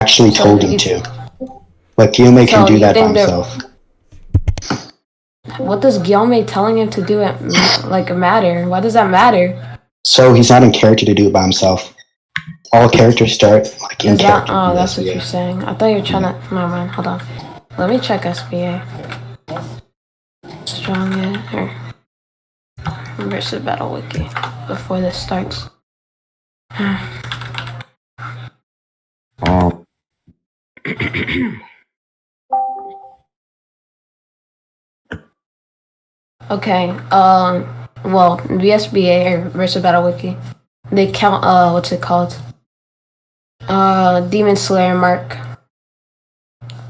actually told him to. But gyomei can do that by himself. What does gyomei telling him to do it matter? Why does that matter? So he's not in character to do it by himself. All characters start in character. Oh, that's what you're saying. I thought you were trying to. Never mind. Hold on. Let me check SBA. Strong versus Battle Wiki before this starts. Okay. Well, VSBA or versus Battle Wiki, they count. What's it called? Demon Slayer mark.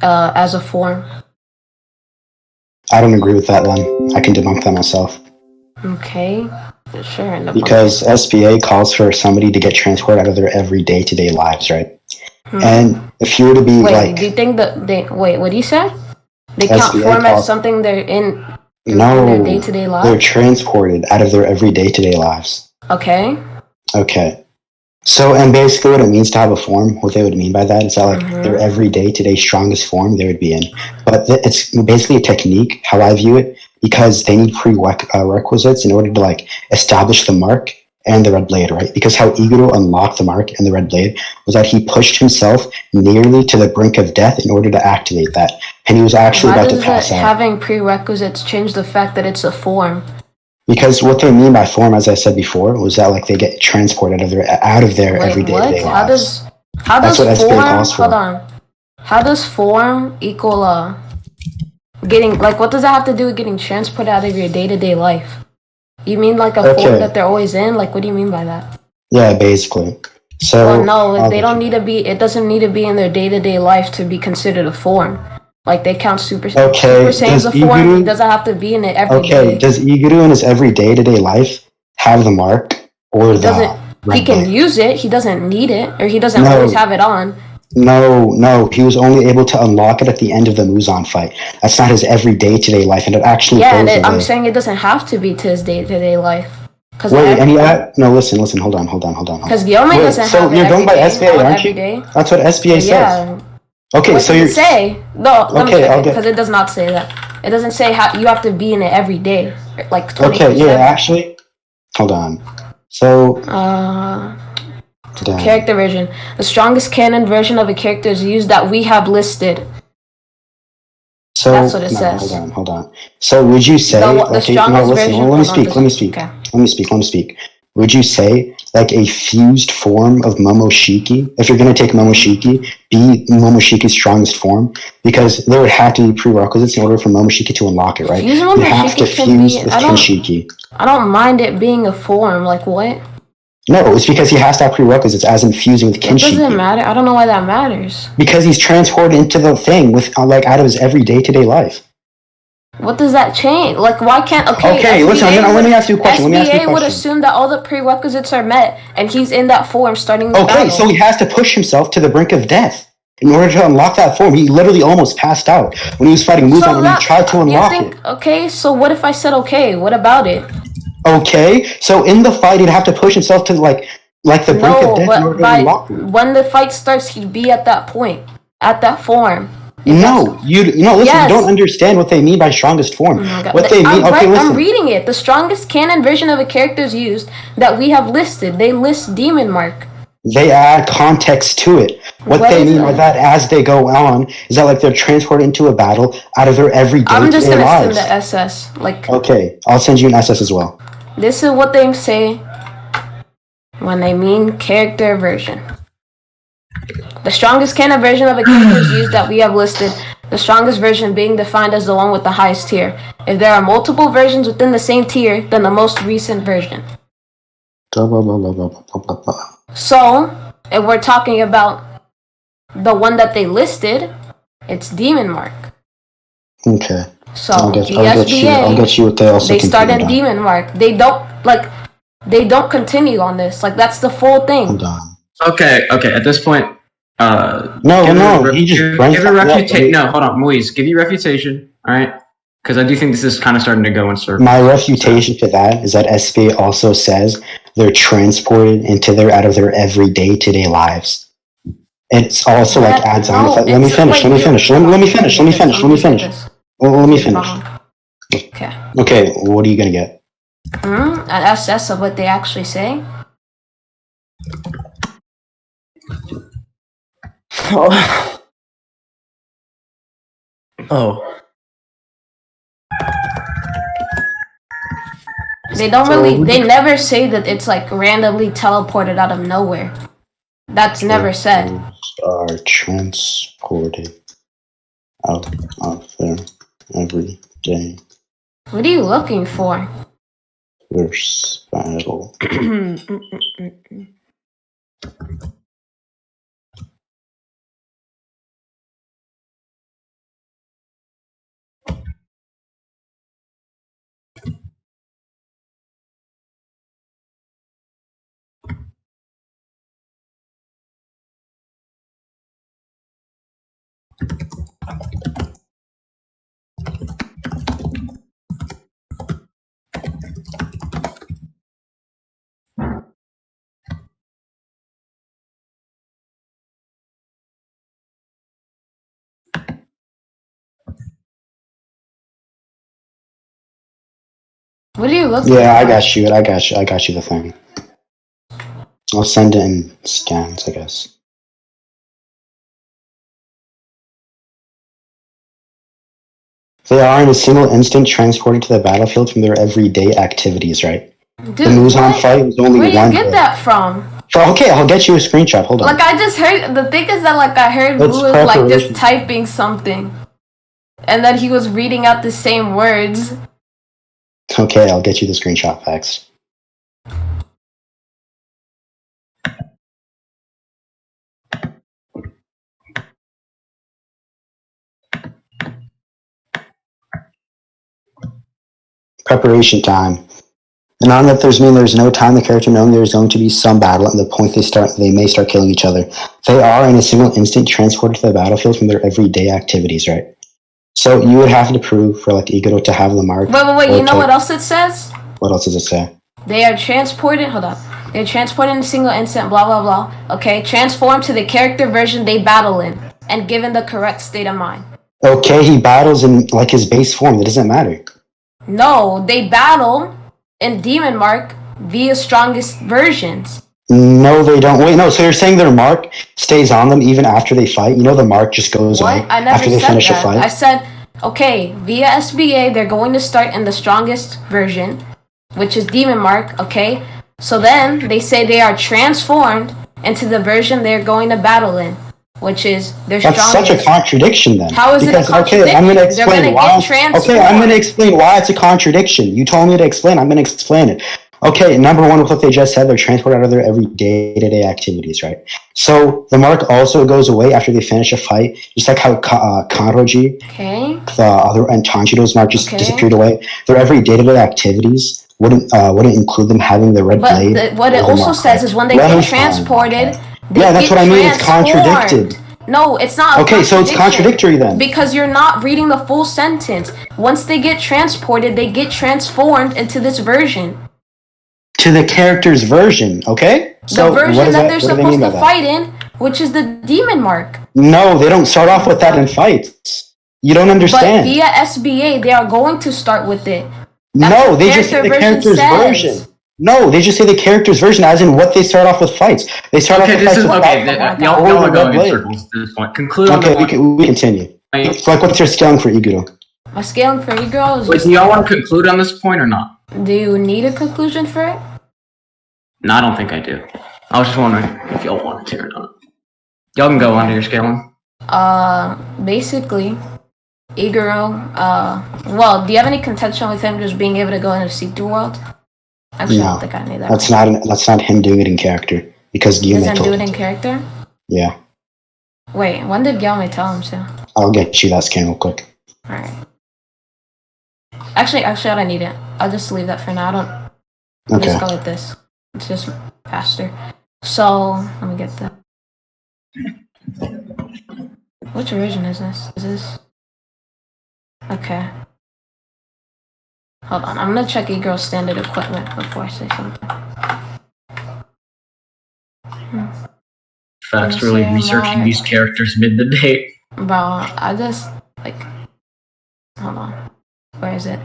As a form. I don't agree with that one. I can debunk that myself. Okay, sure. Because SBA calls for somebody to get transported out of their day-to-day lives, right? And if you were to be do you think that wait, what do you say? They count SBA form as something they're in their day-to-day lives? They're transported out of their day-to-day lives. Okay. So, and basically what it means to have a form, what they would mean by that is that their day-to-day strongest form they would be in. But it's basically a technique, how I view it, because they need prerequisites in order to establish the mark and the red blade, right? Because how Iguro unlocked the mark and the red blade was that he pushed himself nearly to the brink of death in order to activate that. And he was actually about to pass out. Having prerequisites change the fact that it's a form? Because what they mean by form, as I said before, was that they get transported out of their everyday lives. How does form? Hold on. How does form equal getting what does that have to do with getting transported out of your day-to-day life? You mean a form that they're always in? What do you mean by that? Yeah, basically. So no, they don't need to be. It doesn't need to be in their day-to-day life to be considered a form. They count Super Saiyan as a form. He doesn't have to be in it every day. Okay, does Iguro in his day-to-day life have the mark or he can use it. He doesn't need it, or he doesn't always have it on. No. He was only able to unlock it at the end of the Muizz fight. That's not his day-to-day life, and it actually goes away. I'm saying it doesn't have to be to his day-to-day life. Listen, hold on. Because gyomei doesn't have it. So you're going by SBA, aren't you? Day. That's what SBA says. Okay, what so does it say? No, let me check it, because it does not say that. It doesn't say how you have to be in it every day, 24/7. Okay, yeah, actually, hold on. So, character version. The strongest canon version of a character is used that we have listed. So that's what it says. Hold on. So would you say the strongest version? Let me speak. Would you say a fused form of Momoshiki? If you're going to take Momoshiki, be Momoshiki's strongest form, because there would have to be prerequisites in order for Momoshiki to unlock it, right? You have to fuse with Kinshiki. I don't mind it being a form. What? No, it's because he has to have prerequisites, as in fusing with Kinshiki. It doesn't matter. I don't know why that matters. Because he's transported into the thing with out of his day-to-day life. What does that change? Why can't... Okay, listen, let me ask you a question. SBA would assume that all the prerequisites are met, and he's in that form starting the battle. Okay, so he has to push himself to the brink of death in order to unlock that form. He literally almost passed out when he was fighting Muizz and he tried to unlock it. Okay, so what if I said okay? What about it? Okay, so in the fight, he'd have to push himself to, the brink of death in order to unlock it. When the fight starts, he'd be at that point, at that form. Listen, you don't understand what they mean by strongest form. What they mean, listen. I'm reading it. The strongest canon version of a character is used that we have listed. They list demon mark. They add context to it. What they mean by that as they go on is that they're transported into a battle out of their everyday lives. I'm just going to send the SS. Okay, I'll send you an SS as well. This is what they say when they mean character version. The strongest canon version of a character is used that we have listed, the strongest version being defined as the one with the highest tier. If there are multiple versions within the same tier, then the most recent version. So, if we're talking about the one that they listed, it's Demon Mark. Okay. So, I'll get you what they also they start in Demon Mark. They don't continue on this. That's the full thing. Hold on. Okay. At this point, he just give a refutation. No, hold on, Muizz. Give you refutation. All right, because I do think this is kind of starting to go in circles. My refutation to that is that SBA also says they're transported out of their everyday lives. It's also like adds on. No, Let me it's- finish. wait, Let me you- finish. Let me finish. Let me finish. Let me finish. Let me finish. Okay. Okay, what are you gonna get? An SS of what they actually say. Oh. Oh. They don't really. They never say that it's like randomly teleported out of nowhere. That's never said. Are transported out of there every day. What are you looking for? Verse battle. What are you looking Yeah, I for? got you. I got you the thing. I'll send it in scans, I guess. They are in a single instant transported to the battlefield from their everyday activities, right? Dude, The Muizz fight was only where do one you get day. that from? Okay, I'll get you a screenshot. Hold on. Like I just heard. The thing is that like I heard It's Blue is like preparation. just typing something, and then he was reading out the same words. Okay, I'll get you the screenshot facts. Preparation time. And on that there's no time the character knowing there's going to be some battle, and the point they may start killing each other. They are in a single instant transported to the battlefield from their everyday activities, right? So you would have to prove for like iguro to have the mark. Wait. You know what else it says? What else does it say? They are transported. Hold on. They're transported in a single instant. Blah blah blah. Okay. Transformed to the character version they battle in, and given the correct state of mind. Okay, he battles in like his base form. That doesn't matter. No, they battle in Demon Mark via strongest versions. No, they don't. Wait, no. So you're saying their mark stays on them even after they fight? You know, the mark just goes away What? I never after they said finish that. a fight. I said, okay, via SBA, they're going to start in the strongest version, which is Demon Mark, okay? So then they say they are transformed into the version they're going to battle in, which is their That's strongest. such a contradiction, then. How is it a contradiction? Okay, I'm going to They're explain gonna why. get transformed. Okay, I'm going to explain why it's a contradiction. You told me to explain. I'm going to explain it. Okay, number one, with what they just said, they're transported out of their every day-to-day activities, right? So the mark also goes away after they finish a fight, just like how Kanroji, Okay. the other, and Tanjiro's mark just Okay. disappeared away. Their every day-to-day activities wouldn't include them having the red blade. But what it or the also mark, says right? is when they Let get me transported, find they Yeah, that's get what I mean. It's transformed. contradicted. No, it's not. Okay, so it's contradictory then. Because you're not reading the full sentence. Once they get transported, they get transformed into this version. To the character's version, okay? The version that they're what do they supposed mean to by that? fight in, which is the Demon Mark. No, they don't start off with that in fights. You don't understand. But via SBA, they are going to start with it. No, they just say the character's version. No, they just say the character's version, as in what they start off with fights. They start off with fights. Y'all are going in circles at this point. Conclude on the point. We continue. It's like, what's your scaling for iguro? My scaling for iguro is Wait, do y'all want to conclude on this point or not? Do you need a conclusion for it? No, I don't think I do. I was just wondering if y'all wanted to or not. Y'all can go on to your scaling. Basically, iguro, well, do you have any contention with him just being able to go into see-through world? Actually, No, I don't think I knew that. That's not him doing it in character, because He gyomei doesn't told do it him in to. character? Yeah, Wait, when did gyomei tell him to? I'll get you that scan real quick. Alright. Actually, I don't need it. I'll just leave that for now. I'll Okay. just go with this. It's just faster. So, let me get the... Which version is this? Is this... Okay. Hold on, I'm gonna check Egro's standard equipment before I say something. Faxxed really researching these characters mid the day. Bro, I just, like, hold on. Where is it?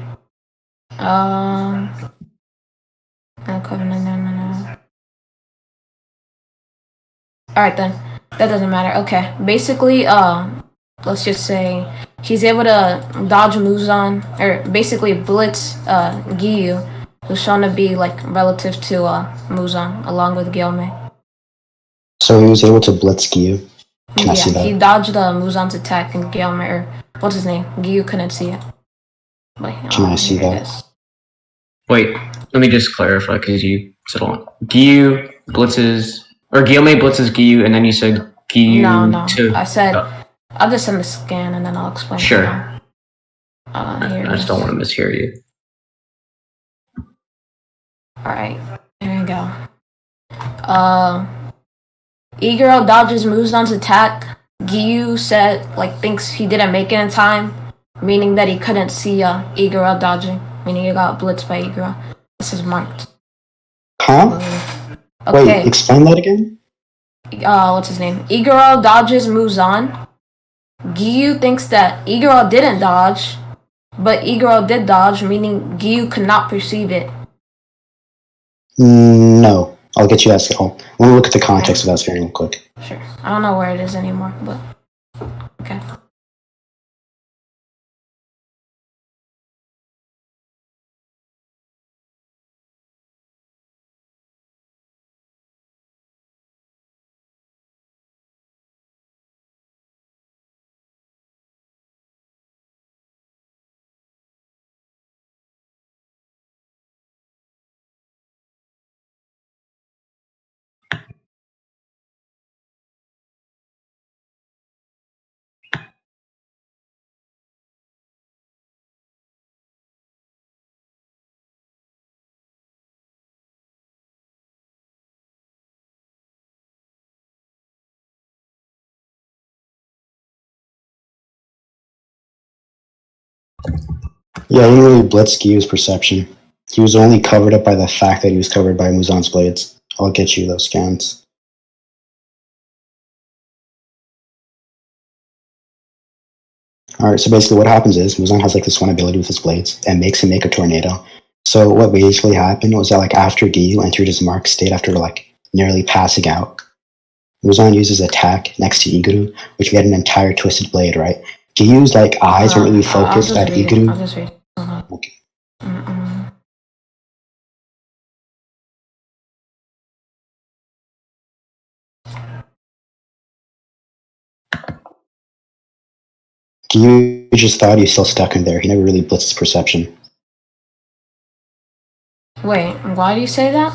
No. Alright then. That doesn't matter. Okay. Basically, let's just say he's able to dodge Muzan, or basically blitz Giyu, who's shown to be like relative to Muzan, along with gyomei. So he was able to blitz Giyu. Can I see that? He dodged Muzan's attack, and gyomei, or what's his name? Giyu couldn't see it. Wait, Can I see that? Wait, let me just clarify because you said on. Giyu blitzes, or gyomei blitzes Giyu, and then you said Giyu. No. I said I'll just send the scan and then I'll explain. Sure. I just don't want to mishear you. Alright, here we go. Iguro dodges Muzan's attack. Giyu thinks he didn't make it in time, meaning that he couldn't see Iguro dodging, meaning he got blitzed by Iguro. This is marked. Huh? Okay. Wait, explain that again? What's his name? Iguro dodges Muzan. Giyu thinks that Iguro didn't dodge, but Iguro did dodge, meaning Giyu could not perceive it. No. I'll get you that. Let me look at the context of that screen real quick. Sure. I don't know where it is anymore, but okay. Yeah, he really blitzed Giyu's perception. He was only covered up by the fact that he was covered by Muzan's blades. I'll get you those scans. Alright, so basically what happens is Muzan has like this one ability with his blades and makes him make a tornado. So what basically happened was that like after Giyu entered his mark state after like nearly passing out, Muzan uses attack next to iguro, which we had an entire twisted blade, right? Giyu's like eyes weren't really focused at iguro. I'll just read. Okay. Giyu just thought he was still stuck in there. He never really blitzed his perception. Wait, why do you say that?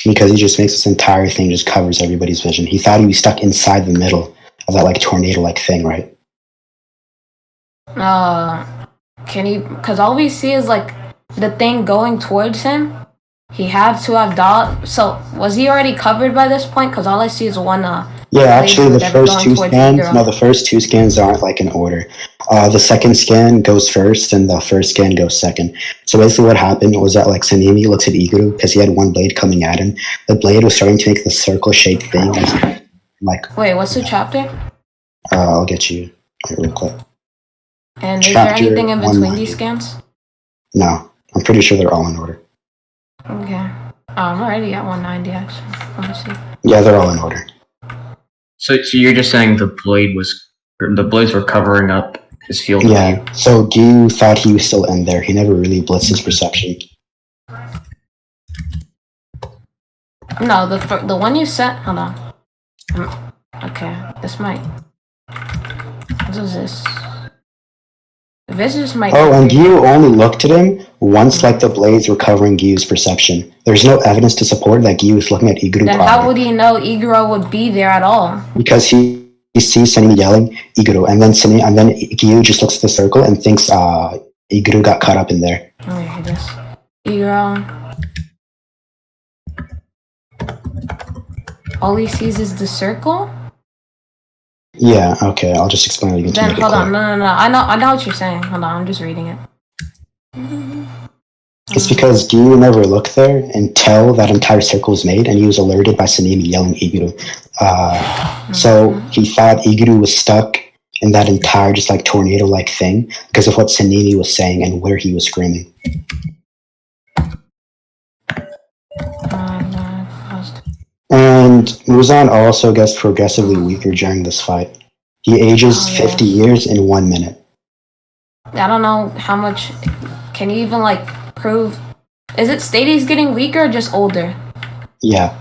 Because he just makes this entire thing just covers everybody's vision. He thought he was stuck inside the middle of that like tornado-like thing, right? Can he? Because all we see is like the thing going towards him. He had to have dodged. So was he already covered by this point? Because all I see is one. Yeah, actually, the first two scans. No, the first two scans aren't like in order. The second scan goes first, and the first scan goes second. So basically, what happened was that like Sanemi looks at iguro because he had one blade coming at him. The blade was starting to make the circle-shaped thing. Like, wait, what's the chapter? I'll get you here real quick. And is there anything in between these scans? No, I'm pretty sure they're all in order. Okay. I'm already at 190 actually. Let me see. Yeah, they're all in order. So you're just saying the blades were covering up his field of Yeah. view. So Giyu thought he was still in there. He never really blitzed his perception. No, the one you sent. Hold on. Okay, this might. What is this? This just might. Oh, and Giyu only looked at him once, like the blades were covering Giyu's perception. There's no evidence to support that Giyu was looking at iguro. Then how would he know iguro would be there at all? Because he sees Sanemi yelling iguro, and then Giyu just looks at the circle and thinks iguro got caught up in there. Okay, this iguro. All he sees is the circle. Yeah. Okay. I'll just explain it again. Then hold on. No. I know what you're saying. Hold on. I'm just reading it. It's because Gyu never looked there until that entire circle was made, and he was alerted by Sanemi yelling Iguro. So he thought Iguro was stuck in that entire just like tornado-like thing because of what Sanemi was saying and where he was screaming. And Muzan also gets progressively weaker during this fight. He ages 50 years in 1 minute. I don't know how much. Can you even like prove? Is it stated he's getting weaker or just older? Yeah.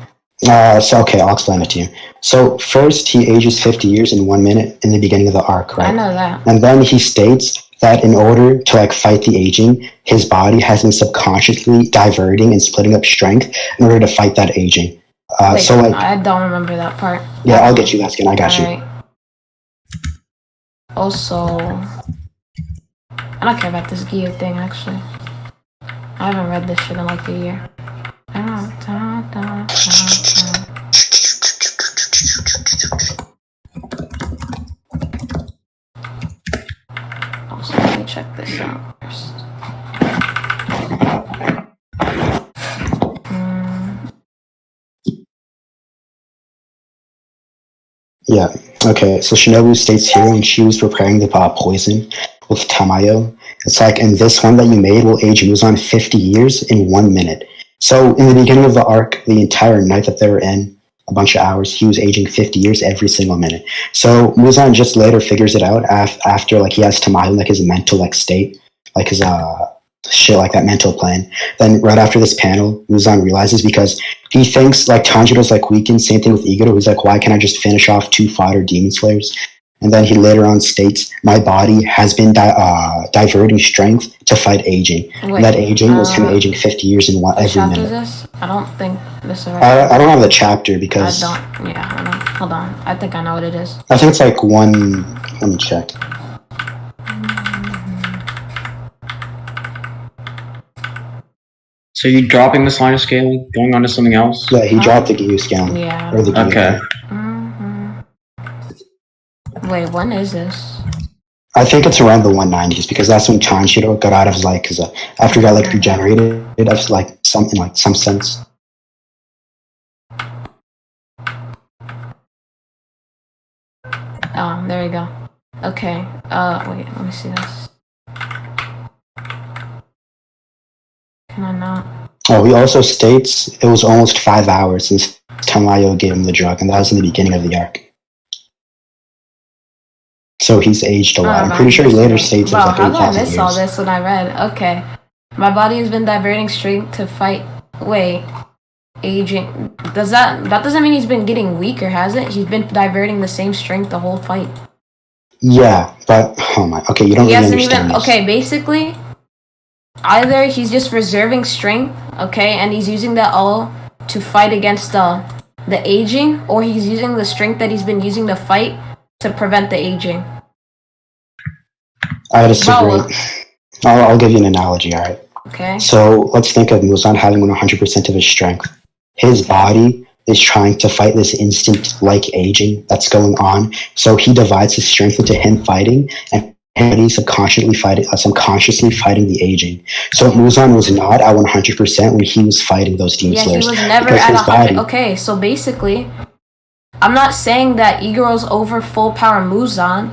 So okay, I'll explain it to you. So first, he ages 50 years in 1 minute in the beginning of the arc, right? I know that. And then he states that in order to like fight the aging, his body has been subconsciously diverting and splitting up strength in order to fight that aging. Wait, so like, I don't remember that part. Yeah, I'll get you that skin. I got you. Right. Also, I don't care about this Gyu thing actually. I haven't read this shit in like a year. Also, let me check this out first. Yeah. Okay. So Shinobu states here when she was preparing the poison with Tamayo, it's like, and this one that you made will age Muzan 50 years in 1 minute. So in the beginning of the arc, the entire night that they were in, a bunch of hours, he was aging 50 years every single minute. So Muzan just later figures it out after like he has Tamayo, like his mental like state, like his shit like that mental plane. Then right after this panel, Muzan realizes because he thinks like Tanjiro's like weakened. Same thing with Iguro. He's like, why can't I just finish off 2 fodder demon slayers? And then he later on states, my body has been diverting strength to fight aging. Wait, and that aging was him aging 50 years in every minute. Is this? I don't think this is right. I don't have the chapter because I don't. Yeah, I don't. Hold on. I think I know what it is. I think it's like one. Let me check. So you're dropping this line of scaling, going on to something else? Yeah, he dropped the Gyu scaling. Yeah. Or the Gyu. Okay. Wait, when is this? I think it's around the 190s because that's when Tanjiro got out of his like, after he got like regenerated, that's like something like some sense. Oh, there we go. Okay. Wait, let me see this. Can I not? Oh, he also states it was almost 5 hours since Tamayo gave him the drug, and that was in the beginning of the arc. So he's aged a lot. I'm pretty sure he later states it was like 8,000 years. How did I miss all this when I read? Okay. My body has been diverting strength to fight. Wait. Aging. That doesn't mean he's been getting weaker, has it? He's been diverting the same strength the whole fight. Yeah, but oh my. Okay, you don't really understand this. Okay, basically, either he's just reserving strength, okay, and he's using that all to fight against the aging, or he's using the strength that he's been using to fight to prevent the aging. I disagree. I'll give you an analogy, alright? Okay. So let's think of Muzan having 100% of his strength. His body is trying to fight this instant-like aging that's going on, so he divides his strength into him fighting and he's subconsciously fighting the aging. So Muzan was not at 100% when he was fighting those demon slayers. Yeah, he was never at 100%. Okay, so basically, I'm not saying that Iguro's over full power Muzan,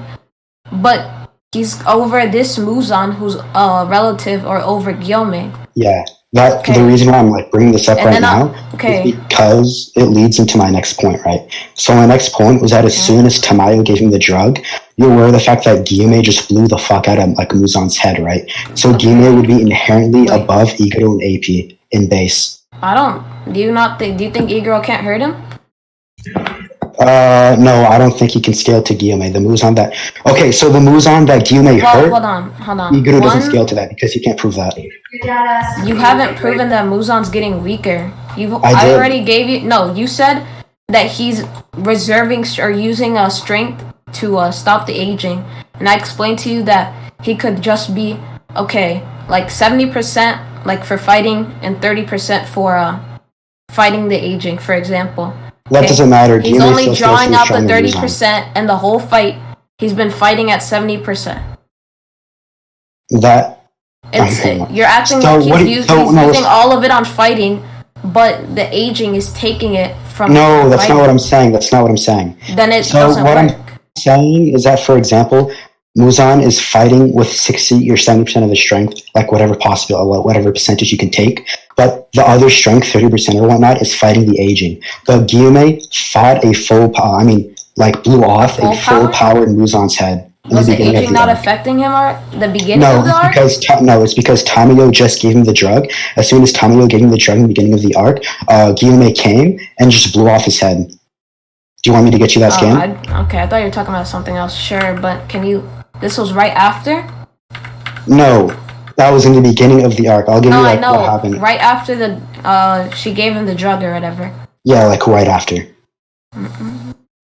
but he's over this Muzan who's a relative or over gyomei. Yeah, the reason why I'm like bringing this up right now is because it leads into my next point, right? So my next point was that as soon as Tamayo gave him the drug, you're aware of the fact that gyomei just blew the fuck out of like Muzan's head, right? So gyomei would be inherently above Iguro and AP in base. Do you think Iguro can't hurt him? No, I don't think he can scale to gyomei. The Muzan that... Okay, so the Muzan that gyomei hurt... Hold on. Iguro doesn't scale to that because you can't prove that. You haven't proven that Muzan's getting weaker. I already gave you... No, you said that he's reserving or using strength to stop the aging. And I explained to you that he could just be, okay, like 70% like for fighting and 30% for fighting the aging, for example. That doesn't matter. He's only drawing out the 30%, and the whole fight, he's been fighting at 70%. You're acting So like what do he's you- using all of it on fighting, but the aging is taking it from. No, that's fighting. not what I'm saying. That's not what I'm saying. Then it So doesn't what work. I'm saying is that, for example, Muzan is fighting with 60 or 70% of his strength, like whatever possible, whatever percentage you can take. But the other strength, 30% or whatnot, is fighting the aging. But Gyomei fought a blew off a full-powered Muzan's head in Was the the beginning of aging the not arc. affecting him or the beginning No, of the arc? it's because Tamayo just gave him the drug. As soon as Tamayo gave him the drug in the beginning of the arc, Gyomei came and just blew off his head. Do you want me to get you that scan? Okay, I thought you were talking about something else. Sure, but can you... This was right after? No, that was in the beginning of the arc. I'll give you I know. what happened. Right after the she gave him the drug or whatever. Yeah, like right after.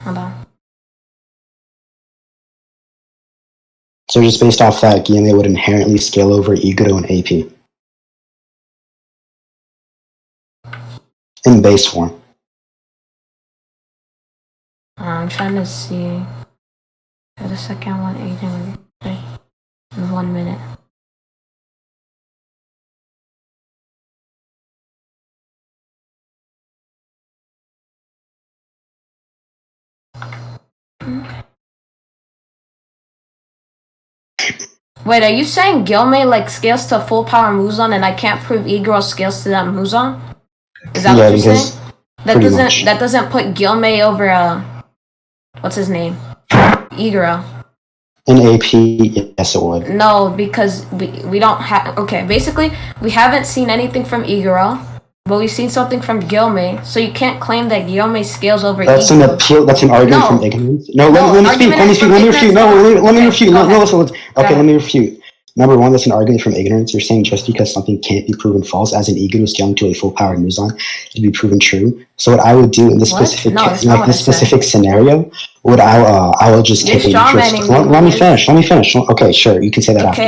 Hold on. So just based off that, Gyomei would inherently scale over iguro and AP. In base form. I'm trying to see. For the second one, aging in 1 minute. Wait, are you saying Gyomei like scales to full power Muzan and I can't prove iguro scales to that Muzan? Is that what you're saying? That doesn't put Gyomei over what's his name? Iguro. In AP, yes it would. No, because we don't have... Okay, basically, we haven't seen anything from Iguro, but we've seen something from Gyomei, so you can't claim that Gyomei scales over That's Iguro. an appeal. That's an argument from ignorance. No, let me speak. Let me refute. Let me refute. Let me refute. Number one, that's an argument from ignorance. You're saying just because something can't be proven false, as an iguro scaling to a full-powered Muzan, to be proven true. So what I would do in this specific scenario, I will just take a neutral. Let me finish. Okay, sure, you can say that after.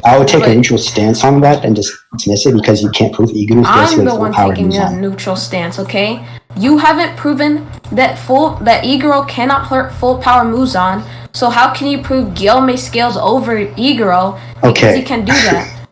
I would take a neutral stance on that and just dismiss it because you can't prove iguro scales to a full-powered Muzan. I'm the one taking a neutral stance. Okay, you haven't proven that iguro cannot hurt full-power Muzan. So how can you prove Gyomei scales over iguro because he can do that?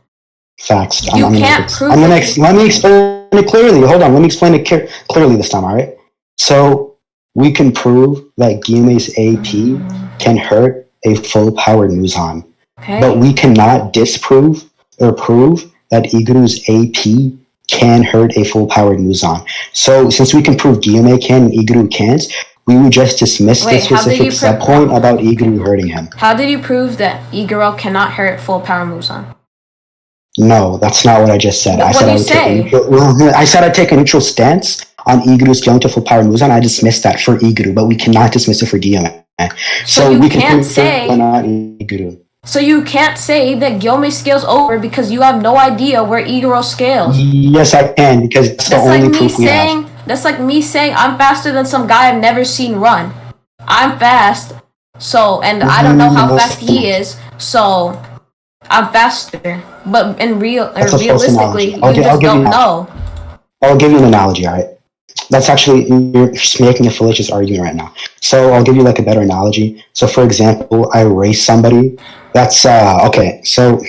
Facts. You can't prove it. Let me explain it clearly. Hold on. Let me explain it clearly this time, alright? So, we can prove that Gyomei's AP can hurt a full-powered Muzan. Okay. But we cannot disprove or prove that Iguru's AP can hurt a full-powered Muzan. So, since we can prove Gyomei can and Iguro can't, we would just dismiss the specific sub-point about Iguro hurting him. How did you prove that Iguro cannot hurt full-power Muzan? No, that's not what I just said. What did you say? I said I'd take a neutral stance on Iguro scaling to full-powered Muzan. I dismissed that for Iguro, but we cannot dismiss it for Gyomei. So we can prove that not Iguro. So you can't say that Gyomei scales over because you have no idea where Iguro scales. Yes, I can, because that's the only proof we have. That's like me saying I'm faster than some guy I've never seen run. I'm fast, and I don't know how fast he is, so I'm faster. But realistically, you just don't know. I'll give you an analogy, alright? That's actually, you're just making a fallacious argument right now. So I'll give you like a better analogy. So for example, I race somebody. That's, okay, so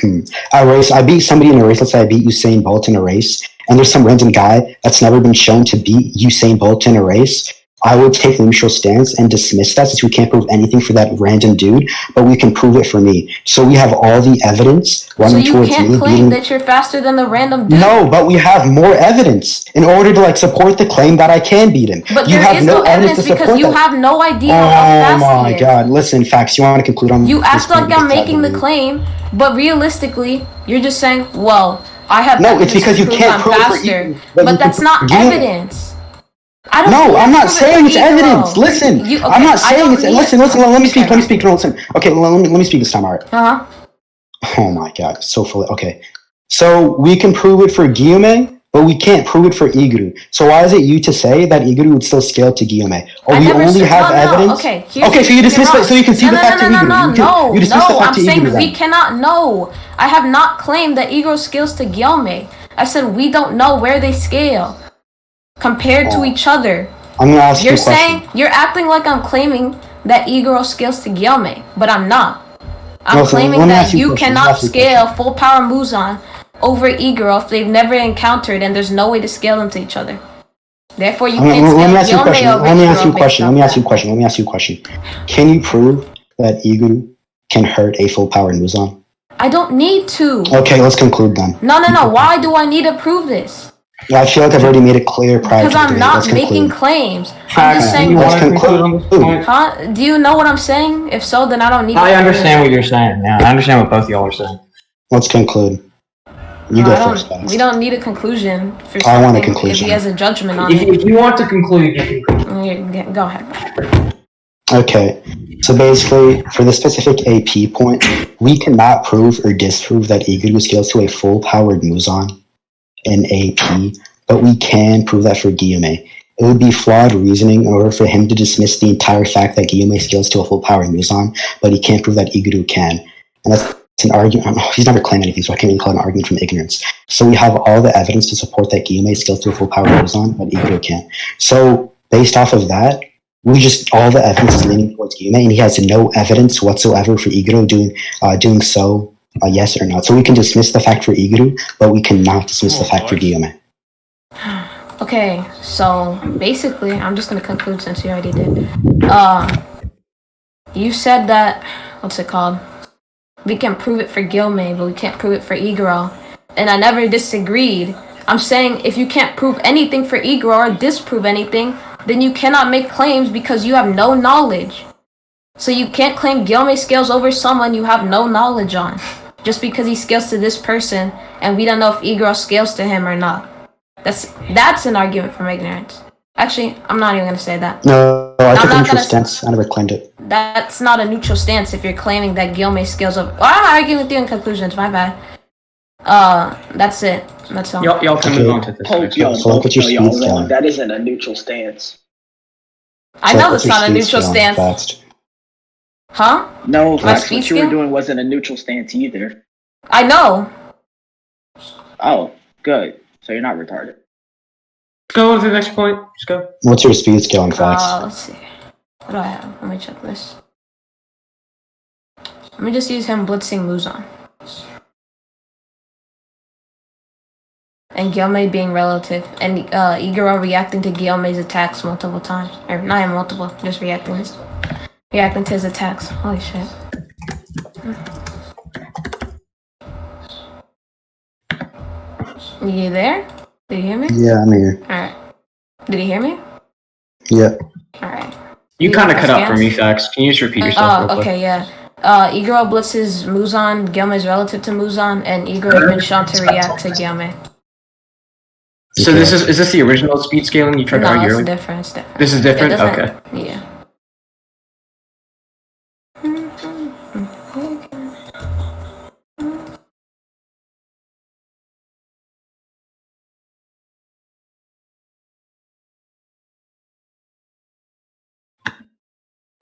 I beat somebody in a race. Let's say I beat Usain Bolt in a race. And there's some random guy that's never been shown to beat Usain Bolt in a race. I would take the neutral stance and dismiss that since we can't prove anything for that random dude, but we can prove it for me. So we have all the evidence running towards me. So you can't claim that you're faster than the random dude? No, but we have more evidence in order to support the claim that I can beat him. But there is no evidence because you have no idea how fast he is. Oh my god, listen, Faxxed, you want to conclude on You act like I'm making the claim, but realistically, you're just saying, well, I have no, it's because you can't prove faster. But that's not evidence. I'm not saying it's evidence. Listen, I'm not saying it's. Listen. Let me speak. No, listen. Okay, let me speak this time. All right. Oh my god, so fully. Okay, so we can prove it for Gyomei, but we can't prove it for Iguro. So why is it you to say that Iguro would still scale to Gyomei? Or we only have evidence? Okay, so you dismiss it. So you can see the fact to Iguro. No, I'm saying we cannot know. I have not claimed that Iguro scales to Gyomei. I said we don't know where they scale compared to each other. I'm gonna ask you a question. You're acting like I'm claiming that Iguro scales to Gyomei, but I'm not. I'm No, so claiming let me that ask you a you question, cannot let me ask you a scale full power Muzan over iguro if they've never encountered and there's no way to scale them to each other. Therefore, you can't Let me ask you a scale question. gyomei over Let me ask you a iguro question. based Let me off ask you a that. question. Let me ask you a question. Can you prove that iguro can hurt a full power Muzan? I don't need to. Okay, let's conclude then. No. Why do I need to prove this? I feel like I've already made it clear prior Because to the I'm debate. not Let's making conclude. claims. I'm Faxxed, just do saying. you want Let's to conclude on this point? Huh? Do you know what I'm saying? If so, then I don't need to. I understand what you're saying. Yeah, I understand what both y'all are saying. Let's conclude. You go first, guys. We don't need a conclusion for I want a something if conclusion. he has a judgment on If it. you want to conclude, you can conclude. Go ahead. Okay, so basically, for the specific AP point, we cannot prove or disprove that iguro scales to a full-powered Muzan in AP, but we can prove that for gyomei. It would be flawed reasoning in order for him to dismiss the entire fact that gyomei scales to a full-powered Muzan, but he can't prove that iguro can. And that's an argument. He's never claimed anything, so I can't really call it an argument from ignorance. So we have all the evidence to support that gyomei scales to a full-powered Muzan, but iguro can't. So based off of that, all the evidence is leaning towards gyomei, and he has no evidence whatsoever for iguro doing so, yes or not. So we can dismiss the fact for iguro, but we cannot dismiss the fact for gyomei. Okay, so basically, I'm just gonna conclude since you already did. You said that, what's it called? We can prove it for gyomei, but we can't prove it for iguro. And I never disagreed. I'm saying if you can't prove anything for iguro or disprove anything, then you cannot make claims because you have no knowledge. So you can't claim gyomei scales over someone you have no knowledge on. Just because he scales to this person, and we don't know if iguro scales to him or not. That's an argument from ignorance. Actually, I'm not even going to say that. No, I took a neutral stance. I never claimed it. That's not a neutral stance if you're claiming that gyomei scales over. Well, I'm arguing with you in conclusions, my bad. That's it. That's all. Y'all can move on to this. next one. So what's your speed scaling? That isn't a neutral stance. I know that's not a neutral stance. Faxxed? Huh? No, My that's speed what you were scale? doing wasn't a neutral stance either. I know. Oh, good. So you're not retarded. Go on to the next point. Just go. What's your speed scaling, Faxxed? Let's see. What do I have? Let me check this. Let me just use him blitzing Muzan. And gyomei being relative. And iguro reacting to gyomei's attacks multiple times. Or not even multiple, just reacting to his attacks. Holy shit. You there? Did you hear me? Yeah, I'm here. Alright. Did you hear me? Yeah. Alright. You kind of cut out for me, Fax. Can you just repeat yourself real quick? Okay, yeah. Iguro blitzes Muzan, gyomei is relative to Muzan, and iguro has been shown to react to gyomei. So this is this the original speed scaling you tried to argue? No, it's different. It's different. This is different? It doesn't- Okay. Yeah.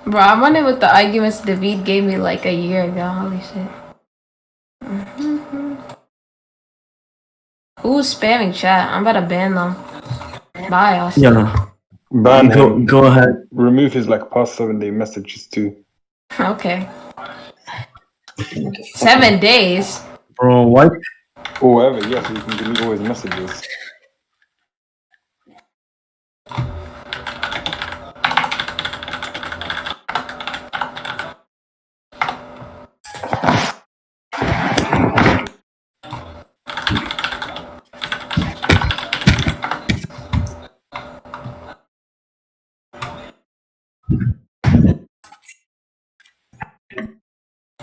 Bro, I wonder what the arguments David gave me like a year ago. Holy shit. Who's spamming chat? I'm about to ban them. Bye, Austin. Yeah. Ban him. Go ahead. Remove his past 7-day messages too. Okay. 7 days? Bro, what? Or whatever, yes, you can delete all his messages.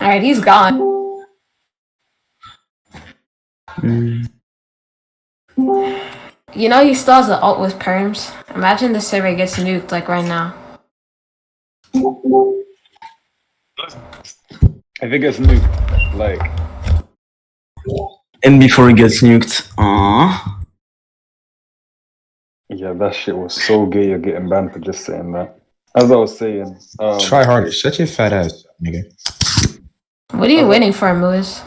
Alright, he's gone. You know he still has an alt with perms? Imagine the server gets nuked like right now. If it gets nuked, like... And before he gets nuked. Aww. Yeah, that shit was so gay, you're getting banned for just saying that. As I was saying... Try harder. Shut your fat ass, nigga. What are you waiting for, Muizz?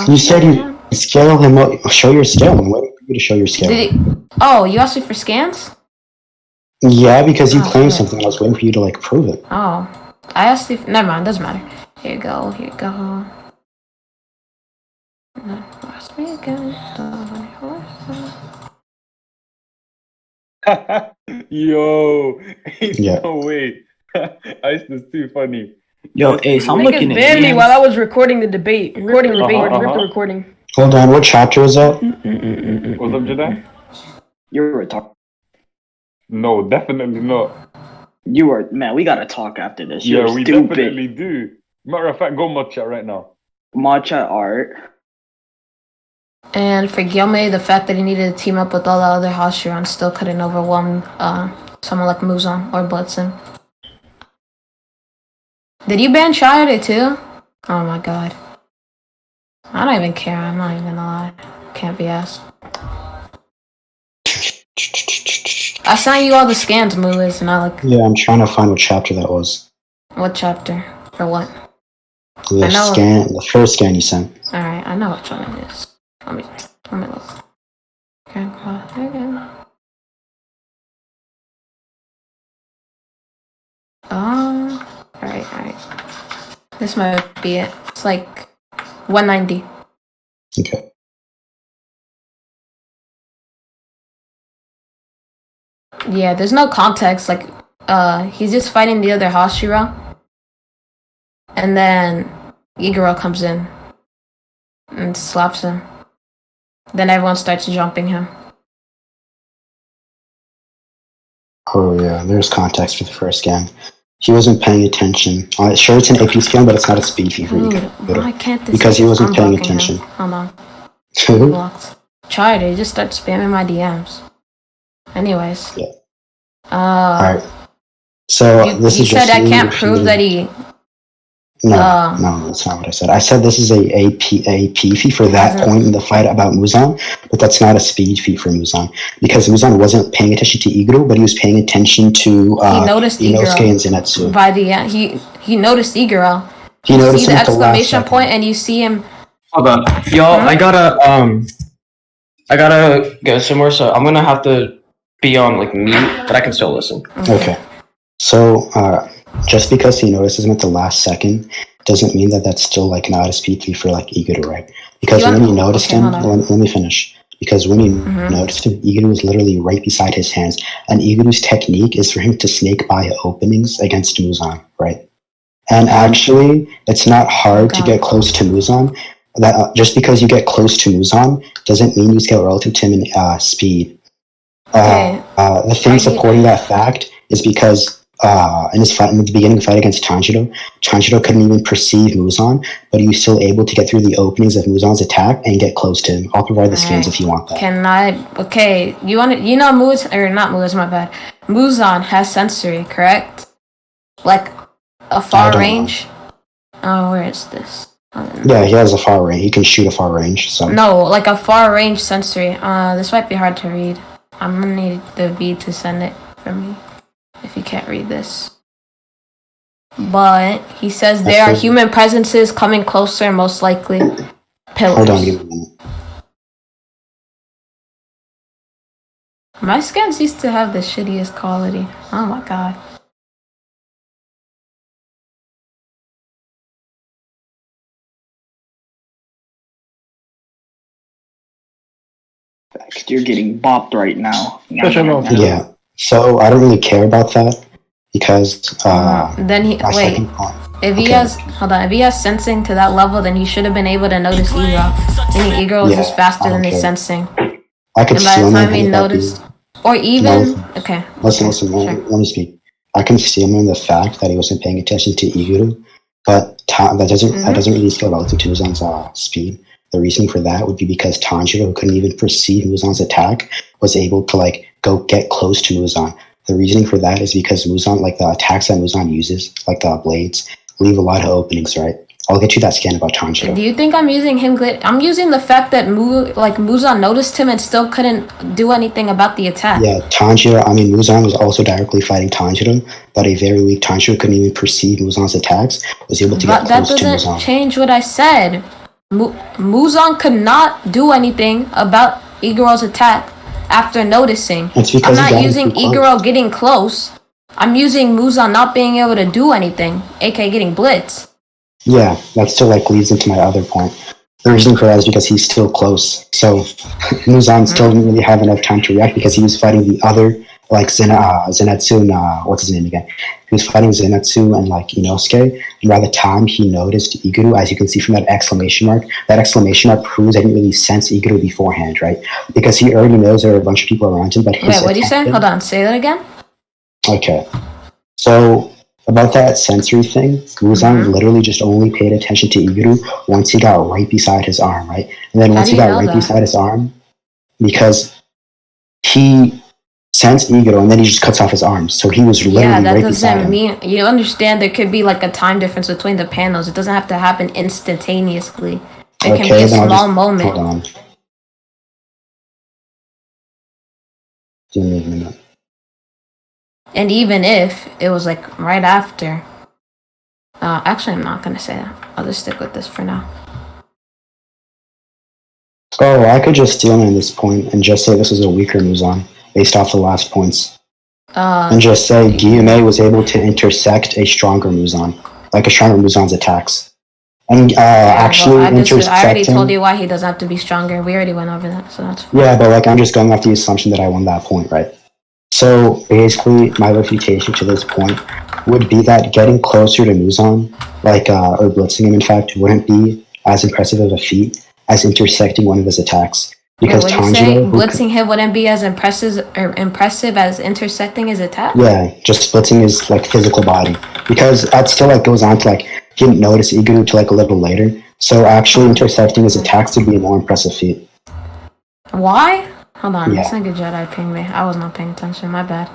You said you scale him up. Show your scale. I'm waiting for you to show your scale. Did he? Oh, you asked me for scans? Yeah, because you Oh, claimed shit. something. I was waiting for you to prove it. Oh. I asked if... Never mind, doesn't matter. Here you go. Here you go. Last weekend. Yo, ain't Yeah. no way. Ice is too funny. Yo, Ace, I'm looking Niggas at banned me DMs. while I was recording the debate. Recording the debate. Rip the recording. Hold on, what chapter was that? What's up, Jedi? You're retarded. No, definitely not. You are, man, we gotta talk after this. Yeah, You're we stupid. definitely do. Matter of fact, go mod chat right now. Matcha art. And for gyomei, the fact that he needed to team up with all the other Hashirans still couldn't overwhelm someone like Muizz or Blitzen. Did you ban Chide too? Oh my god. I don't even care, I'm not even gonna lie. Can't be asked. I sent you all the scans, Muizz, and I like... Yeah, I'm trying to find what chapter that was. What chapter? For what? The first scan you sent. Alright, I know which one it is. Let me look. Okay, again. Alright. This might be it. It's like 190. Okay. Yeah, there's no context. Like, he's just fighting the other Hashira. And then Iguro comes in and slaps him. Then everyone starts jumping him. Oh yeah, there's context for the first scan. He wasn't paying attention. Sure, it's an AP scan, but it's not a speed feed for Dude, Iguro. why can't this... Because he wasn't I'm paying blocking attention. him. Hold on. Who? Blocked. Tried it. He just started spamming my DMs. Anyways. Yeah. Alright. So this you is said just I can't prove that he... No, that's not what I said. I said this is a AP feat for that point in the fight about Muizz, but that's not a speed feat for Muizz because Muizz wasn't paying attention to Iguro, but he was paying attention to he noticed Inosuke Iguro and Zenitsu. by the end. He noticed Iguro. He you noticed see him the at the last exclamation second. point, and you see him. Hold on, y'all. I gotta go somewhere, so I'm gonna have to be on like mute, but I can still listen. Okay. So just because he notices him at the last second doesn't mean that that's still like not a speed feat for like Iguro, right? Because when he noticed him, let me finish. Because when he noticed him, Iguro was literally right beside his hands, and Iguro's technique is for him to snake by openings against Muizz, right? And actually, it's not hard to get close to Muizz. That just because you get close to Muizz doesn't mean you scale relative to him in speed. The thing supporting that fact is because in his fight, in the beginning fight against Tanjiro couldn't even perceive Muizz, but he was still able to get through the openings of Muizz scans and get close to him. I'll provide the scans if you want that. Can I? Okay, you want you know Muizz or not Muizz? My bad. Muizz has sensory, correct? Like a far range. Oh, where is this? Yeah, he has a far range. He can shoot a far range. So no, like a far range sensory. This might be hard to read. I'm gonna need the V to send it for me if you can't read this. But he says there are human presences coming closer, most likely pillars. Hold on, give me a minute. My scans used to have the shittiest quality. Oh my god. You're getting bopped right now. Yeah. So I don't really care about that because then he wait. If he has hold on, if he has sensing to that level, then he should have been able to notice Iguro. Meaning Iguro is just faster than his sensing. I could and by the time he him noticed, or even okay. Listen. Let me speak. I can see him in the fact that he wasn't paying attention to Iguro, but that doesn't really scale relative to Muizz's speed. The reason for that would be because Tanjiro, who couldn't even perceive Muizz's attack, was able to like go get close to Muizz. The reasoning for that is because Muizz, like the attacks that Muizz uses, like the blades, leave a lot of openings, right? I'll get you that scan about Tanjiro. Do you think I'm using him? I'm using the fact that Muizz noticed him and still couldn't do anything about the attack. Yeah, Muizz was also directly fighting Tanjiro, but a very weak Tanjiro couldn't even perceive Muizz's attacks, was able to get close to Muizz. That doesn't change what I said. Muizz could not do anything about Iguro's attack after noticing. I'm not using Iguro getting close. I'm using Muizz not being able to do anything, aka getting blitz. Yeah, that still like leads into my other point. The reason for that is because he's still close. So Muzan still didn't really have enough time to react because he was fighting the other like Zenitsu and what's his name again? He was fighting Zenitsu and like Inosuke, and by the time he noticed Iguro, as you can see from that exclamation mark proves I didn't really sense Iguro beforehand, right? Because he already knows there are a bunch of people around him, but his Wait, what did you say? attention- Hold on, say that again. Okay. So about that sensory thing, Muzan literally just only paid attention to Iguro once he got right beside his arm, right? And then How once do he you got know right that? beside his arm, because he sensed Iguro and then he just cuts off his arms. So he was literally Yeah, that right beside doesn't him. mean you understand. There could be like a time difference between the panels. It doesn't have to happen instantaneously. It can be a Then I'll small just moment. hold on. Give me a minute. And even if it was like right after. Actually, I'm not gonna say that. I'll just stick with this for now. Oh, I could just steal in this point and just say this was a weaker Muzan based off the last points. And just say gyomei was able to intersect a stronger Muzan, like a stronger Muzan's attacks. And actually I already intersecting. told you why he doesn't have to be stronger. We already went over that, so that's fine. Yeah, but like I'm just going off the assumption that I won that point, right? So basically, my refutation to this point would be that getting closer to Muzan, like or blitzing him, in fact, wouldn't be as impressive of a feat as intersecting one of his attacks. Because Wait, what do you say? Tanjiro, Blitzing him wouldn't be as impressive as intersecting his attack? yeah, just blitzing his like physical body. Because that still like goes on to like he didn't notice Iguro till like a little later. So actually intersecting his attacks would be a more impressive feat. Why? Hold on, Yeah. this nigga Jedi pinged me. I was not paying attention, my bad.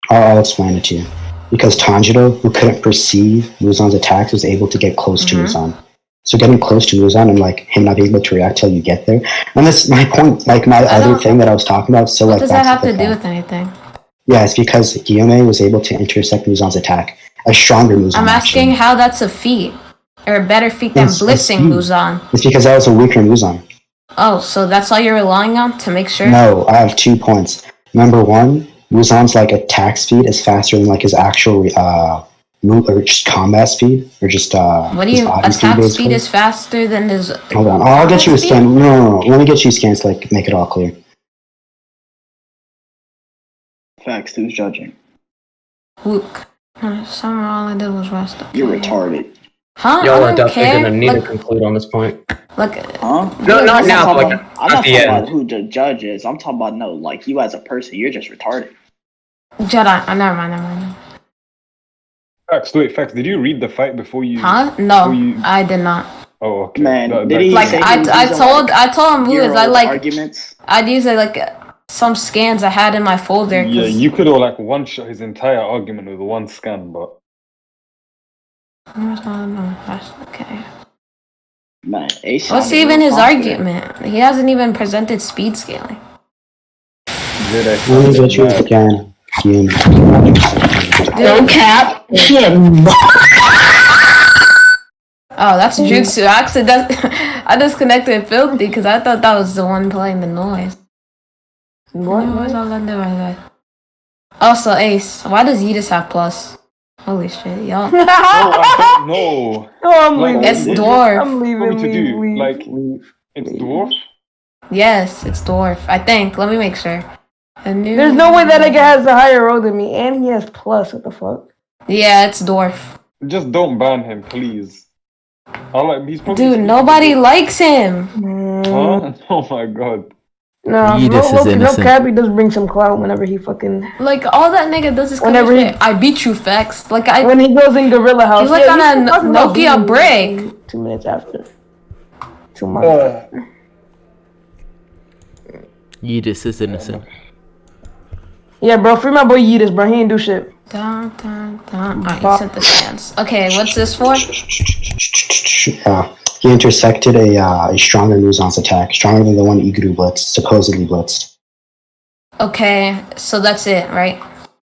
I'll explain it to you. Because Tanjiro, who couldn't perceive Muzan's attacks, was able to get close to Muzan. So getting close to Muzan and like him not being able to react till you get there. And that's my point, like my other thing that I was talking about. So What like does that have to do with anything? Yeah, it's because gyomei was able to intersect Muzan's attack. A stronger Muzan. I'm asking how that's a feat. Or a better feat than It's a blitzing feat. Muzan. It's because that was a weaker Muzan. Oh, so that's all you're relying on to make sure? No, I have 2 points. Number one, Muzan's like attack speed is faster than like his actual move or just combat speed or just What do his you body attack basically. speed is faster than his Hold on, I'll get you a speed? scan. No, let me get you scans to like make it all clear. Facts, who's judging? Luke. Summer, all I did was rest. Okay. You're retarded. Huh? Y'all I are don't definitely gonna care. need to Like, conclude on this point. Huh? No, not now, but I'm like not at talking the about end. who the judge is. I'm talking about no, like you as a person, you're just retarded. Jedi. Never mind. Facts, did you read the fight before you... Huh? before No, you... I did not. Oh, okay. Man, did he Like say I told him Muizz, I like arguments? I'd use like some scans I had in my folder. Yeah, 'Cause you could have like one-shot his entire argument with one scan, but... Okay. Man, Ace What's sounded even real his confident. argument? He hasn't even presented speed scaling. Jedi Let me get you a mad. scan. gyomei. Dude, cap. Shit. oh, that's Jutsu. Actually, I disconnected Filthy because I thought that was the one playing the noise. Also, Ace, why does Yeetus have plus? Holy shit, y'all. Oh, I don't know. No, I'm Like, leaving. It's what dwarf. I'm do you want me to do? leaving. Like, it's dwarf? Yes, it's dwarf. I think. Let me make sure. There's no way that nigga has a higher roll than me, and he has plus. What the fuck? Yeah, it's dwarf. Just don't ban him, please. He's probably Dude, nobody likes him. Huh? Oh my god. No, Yeetus is no innocent. cap. He does bring some clout whenever he fucking Like all that nigga does is Whenever he- I beat you, Faxxed. Like when he goes in Gorilla House. He's like on he's a talking about Nokia beating brick. me 2 minutes after. 2 months. After. Yeetus is innocent. Yeah, bro. Free my boy Yeetus, bro. He ain't do shit. Alright, you sent the scans. Okay, what's this for? He intersected a stronger Muzan's attack, stronger than the one Iguro blitzed, supposedly blitzed. Okay, so that's it, right?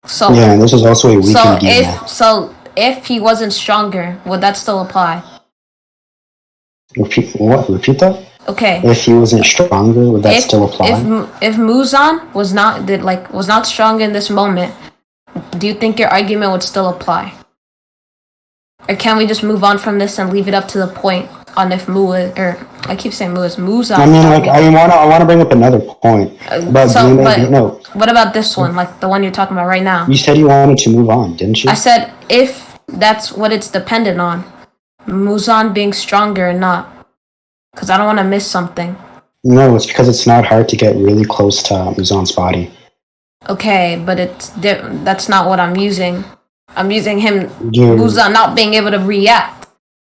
So Yeah, and this was also a weakened if he wasn't stronger, would that still apply? Repeat what? Repeat that? Okay. If he wasn't stronger, would that still apply? If Muzan was not strong in this moment, do you think your argument would still apply? Or can we just move on from this and leave it up to the point on if Muizz, or I keep saying Muizz. I mean, like, I want to bring up another point. But no. What about this one, like the one you're talking about right now? You said you wanted to move on, didn't you? I said if that's what it's dependent on, Muzan being stronger or not, because I don't want to miss something. No, it's because it's not hard to get really close to Muzan's body. Okay, but that's not what I'm using. I'm using him, Muzan not being able to react.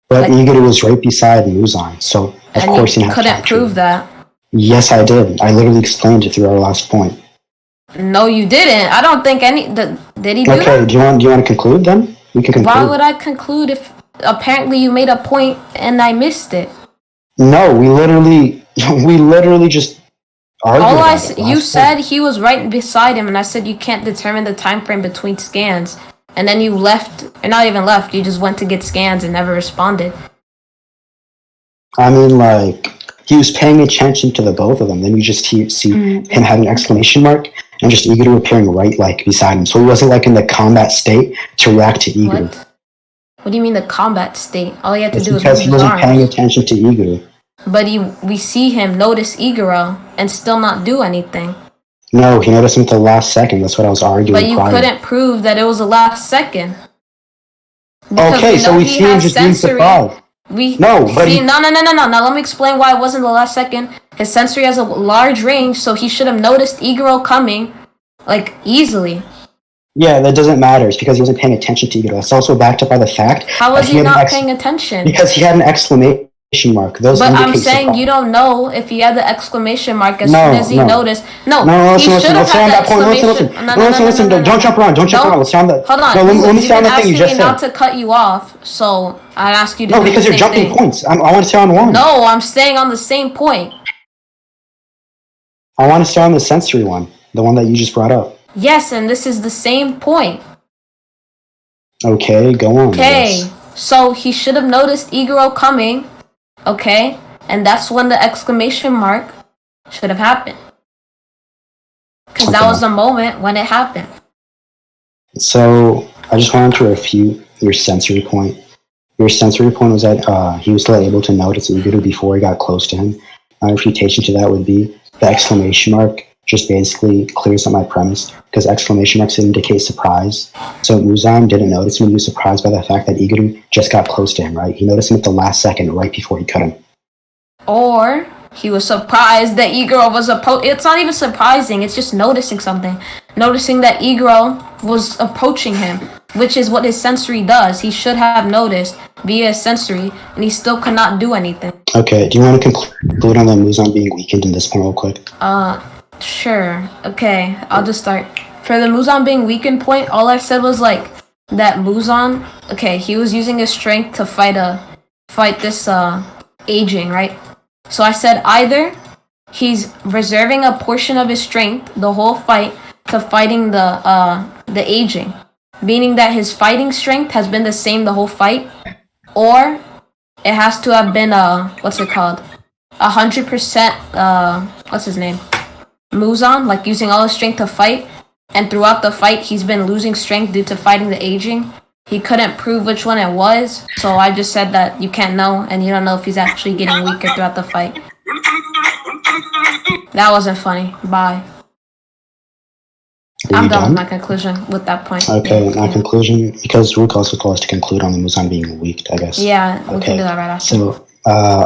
But Iguro was right beside Muzan, so of course you couldn't prove that. Yes, I did. I literally explained it through our last point. No, you didn't. I don't think did he do that? Okay, do you want to conclude then? We can conclude. Why would I conclude if apparently you made a point and I missed it? No, we literally just argued. You said he was right beside him, and I said you can't determine the time frame between scans. And then you left, or not even left, you just went to get scans and never responded. I mean, like, he was paying attention to the both of them. Then you just see him having an exclamation mark and just Iguro appearing right, like, beside him. So he wasn't, like, in the combat state to react to Iguro. What do you mean the combat state? All he had to do was because move he his wasn't arms. paying attention to Iguro. But we see him notice Iguro and still not do anything. No, he noticed him at the last second. That's what I was arguing. But you couldn't prove that it was the last second. Okay, so we see him just being surprised. No. Now let me explain why it wasn't the last second. His sensory has a large range, so he should have noticed Iguro coming, like, easily. Yeah, that doesn't matter. It's because he wasn't paying attention to Iguro. That's also backed up by the fact. How was he not paying attention? Because he had an exclamation mark. But I'm saying you don't know if he had the exclamation mark as soon as he noticed. Listen, don't jump around. Let's sound that. Hold on. No, let me sound the thing you just said. Not to cut you off, so I ask you to. No, because you're jumping points. I want to stay on one. No, I'm staying on the same point. I want to stay on the sensory one, the one that you just brought up. Yes, and this is the same point. Okay, go on. Okay, so he should have noticed Iguro coming. Okay, and that's when the exclamation mark should have happened. Because that was the moment when it happened. So, I just wanted to refute your sensory point. Your sensory point was that he was still able to notice Iguro before he got close to him. My refutation to that would be the exclamation mark just basically clears up my premise, because exclamation marks indicate surprise. So Muzan didn't notice him. He was surprised by the fact that Iguro just got close to him, right? He noticed him at the last second, right before he cut him. Or he was surprised that Iguro was it's not even surprising, it's just noticing something. Noticing that Iguro was approaching him, which is what his sensory does. He should have noticed via his sensory, and he still could not do anything. Okay, do you want to conclude on the Muzan being weakened in this point real quick? Sure. Okay, I'll just start. For the Muzan being weakened point, all I said was like that Muzan, okay, he was using his strength to fight this aging, right? So I said either he's reserving a portion of his strength the whole fight to fighting the aging, meaning that his fighting strength has been the same the whole fight, or it has to have been 100% what's his name? Muzan, like using all his strength to fight, and throughout the fight he's been losing strength due to fighting the aging. He couldn't prove which one it was, so I just said that you can't know, and you don't know if he's actually getting weaker throughout the fight. That wasn't funny. Bye. I'm done with my conclusion with that point. Okay, my conclusion, because Rook also told us to conclude on the Muzan being weak, I guess. Yeah, we can do that right after. So,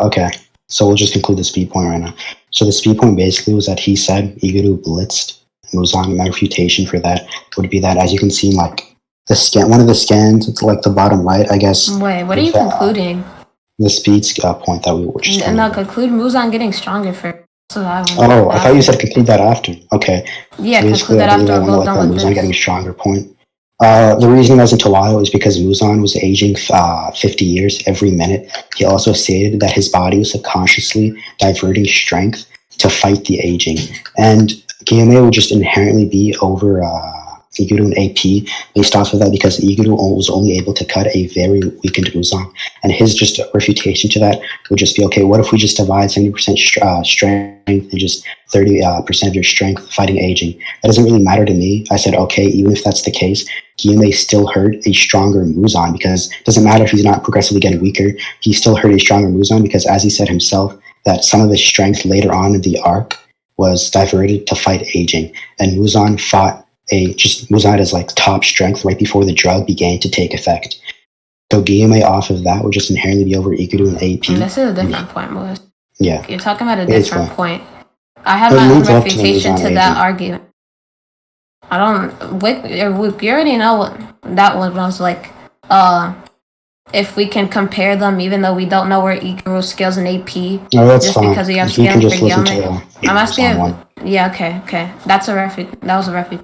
okay. So we'll just conclude the speed point right now. So the speed point basically was that he said Iguro blitzed Muzan. My refutation for that would be that, as you can see, like the scan, one of the scans, it's like the bottom right, I guess. Wait, what are you concluding? The speed point that we were just. No, conclude Muzan getting stronger first. I thought you said conclude that after. Okay. Yeah, conclude that after we're both done with Muzan this. getting stronger point. The reason it wasn't a while is because Muzan was aging 50 years every minute. He also stated that his body was subconsciously diverting strength to fight the aging. And gyomei would just inherently be over Iguro and AP based off of that, because Iguro was only able to cut a very weakened Muzan. And his just refutation to that would just be, okay, what if we just divide 70% strength and just 30% of your strength fighting aging? That doesn't really matter to me. I said, okay, even if that's the case, Gyomei still hurt a stronger Muzan because it doesn't matter if he's not progressively getting weaker. He still hurt a stronger Muzan because, as he said himself, that some of his strength later on in the arc was diverted to fight aging, and Muzan fought Muzan is like top strength right before the drug began to take effect. So Gyomei off of that would just inherently be over Iguro and AP. This is a different point, Muizz. Yeah. You're talking about a It's different fine. point. I have It my own leads up to refutation Muzan to that aging. argument. I don't. You already know what that one was like. If we can compare them, even though we don't know where Iguro scales in AP, No, that's just fine. because we have If you can scaling for just listen to Gyomei. I'm asking Muzan one. Yeah, okay. That's a refu. That was a refu.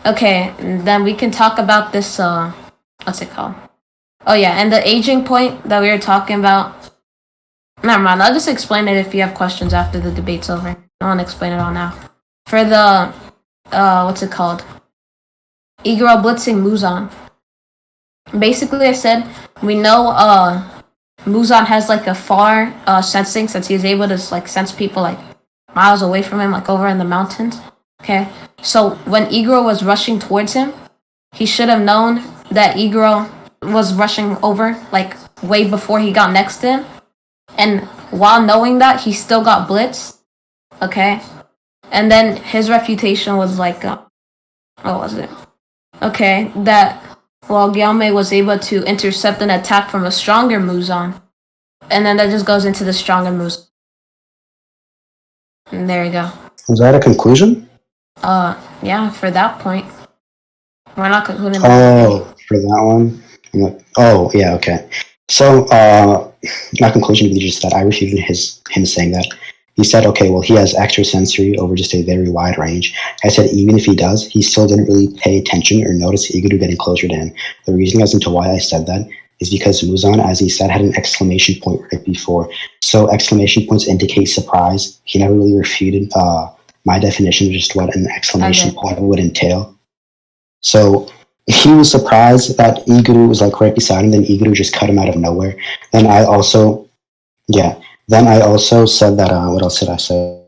Okay, then we can talk about this. What's it called? Oh yeah, and the aging point that we were talking about. Never mind. I'll just explain it if you have questions after the debate's over. I want to explain it all now. For the what's it called? Iguro blitzing Muzan. Basically, I said we know Muzan has like a far sensing since he's able to like sense people like miles away from him, like over in the mountains. Okay, so when Iguro was rushing towards him, he should have known that Iguro was rushing over like way before he got next to him, and while knowing that, he still got blitzed. Okay, and then his refutation was like, what was it? Okay, that gyomei was able to intercept an attack from a stronger Muzan. And then that just goes into the stronger Muzan. And there you go. Is that a conclusion? Yeah, for that point. We're not concluding that. For that one? Oh, yeah, okay. So, my conclusion would be just that I refuted him saying that. He said, okay, well, he has extrasensory over just a very wide range. I said, even if he does, he still didn't really pay attention or notice Iguro getting closer to him. The reason as into why I said that is because Muzan, as he said, had an exclamation point right before. So exclamation points indicate surprise. He never really refuted my definition of just what an exclamation point would entail. So he was surprised that Iguro was like right beside him, then Iguro just cut him out of nowhere. Then I also said that, what else did I say?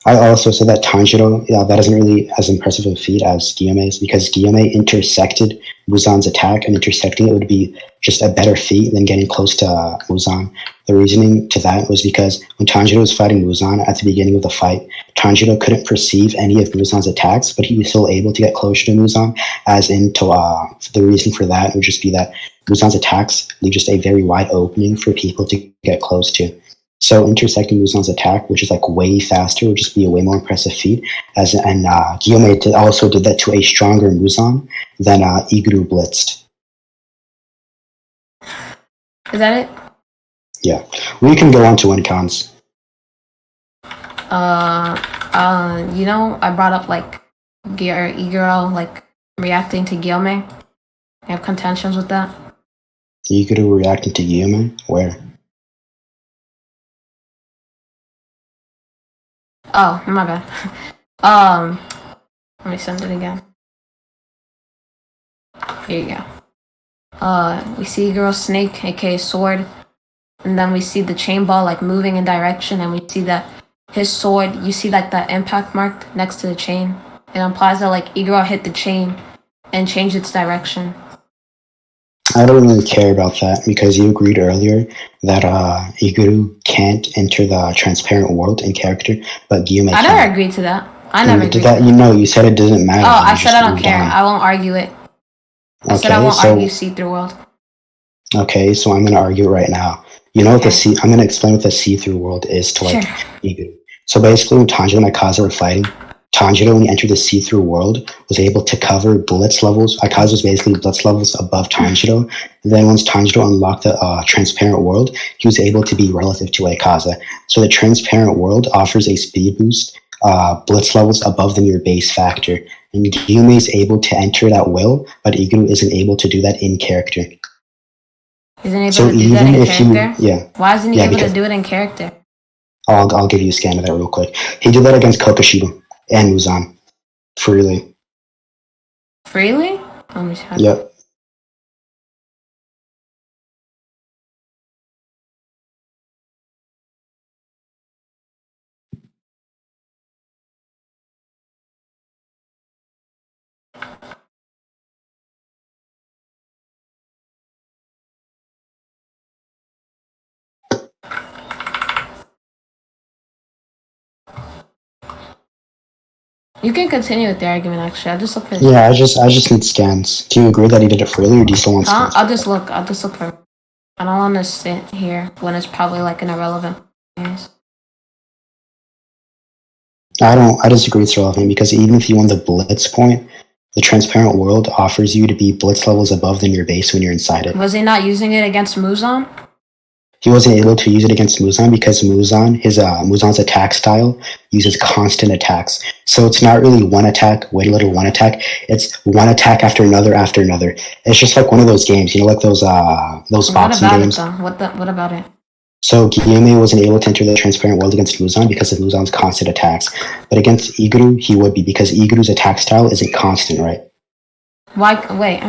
I also said that Tanjiro, that isn't really as impressive of a feat as Gyomei's because Gyomei intersected Muzan's attack, and intersecting it would be just a better feat than getting close to Muzan. The reasoning to that was because when Tanjiro was fighting Muzan at the beginning of the fight, Tanjiro couldn't perceive any of Muzan's attacks, but he was still able to get closer to Muzan, as into the reason for that would just be that Muzan's attacks leave just a very wide opening for people to get close to. So intersecting Muzan's attack, which is like way faster, would just be a way more impressive feat. And Gyomei also did that to a stronger Muzan than Iguro blitzed. Is that it? Yeah, we can go on to win cons. I brought up like Iguro like reacting to Gyomei. I have contentions with that. Iguro reacting to Gyomei? Where? Oh, my bad. Let me send it again. Here you go. We see Iguro snake, aka sword, and then we see the chain ball like moving in direction, and we see that his sword, you see like that impact mark next to the chain. It implies that like Iguro hit the chain and changed its direction. I don't really care about that because you agreed earlier that Iguro can't enter the transparent world in character, but Gyomei I can. never agreed to that. I never agreed to that. You said it doesn't matter. Oh, I said I don't care. I won't argue it. I said I won't argue see-through world. Okay, so I'm going to argue it right now. You know what I'm going to explain what the see-through world is to like Iguro. So basically when Tanjiro and Akaza were fighting, Tanjiro, when he entered the see-through world, was able to cover blitz levels. Akaza was basically blitz levels above Tanjiro. And then once Tanjiro unlocked the transparent world, he was able to be relative to Akaza. So the transparent world offers a speed boost, blitz levels above than your base factor. And Gyomei is able to enter that will, but Iguro isn't able to do that in character. Isn't able to do that in character? Why isn't he able to do it in character? I'll give you a scan of that real quick. He did that against Kokoshiba and Muzan. Freely. Freely? Let me check. Yep. You can continue with the argument. Actually, I'll just look for. Yeah, I just need scans. Do you agree that he did it freely, or do you still want scans? I'll just look. I'll just look for. I don't want to sit here when it's probably like an irrelevant. Yes. I disagree it's relevant because even if you won the blitz point, the transparent world offers you to be blitz levels above than your base when you're inside it. Was he not using it against Muizz? He wasn't able to use it against Muizz because Muizz's attack style uses constant attacks. So it's not really one attack, wait a little one attack. It's one attack after another after another. It's just like one of those games, you know, like those boxing games. What about it? So gyomei wasn't able to enter the transparent world against Muizz because of Muizz's constant attacks. But against iguro, he would be because iguro's attack style isn't constant, right? Why? Wait.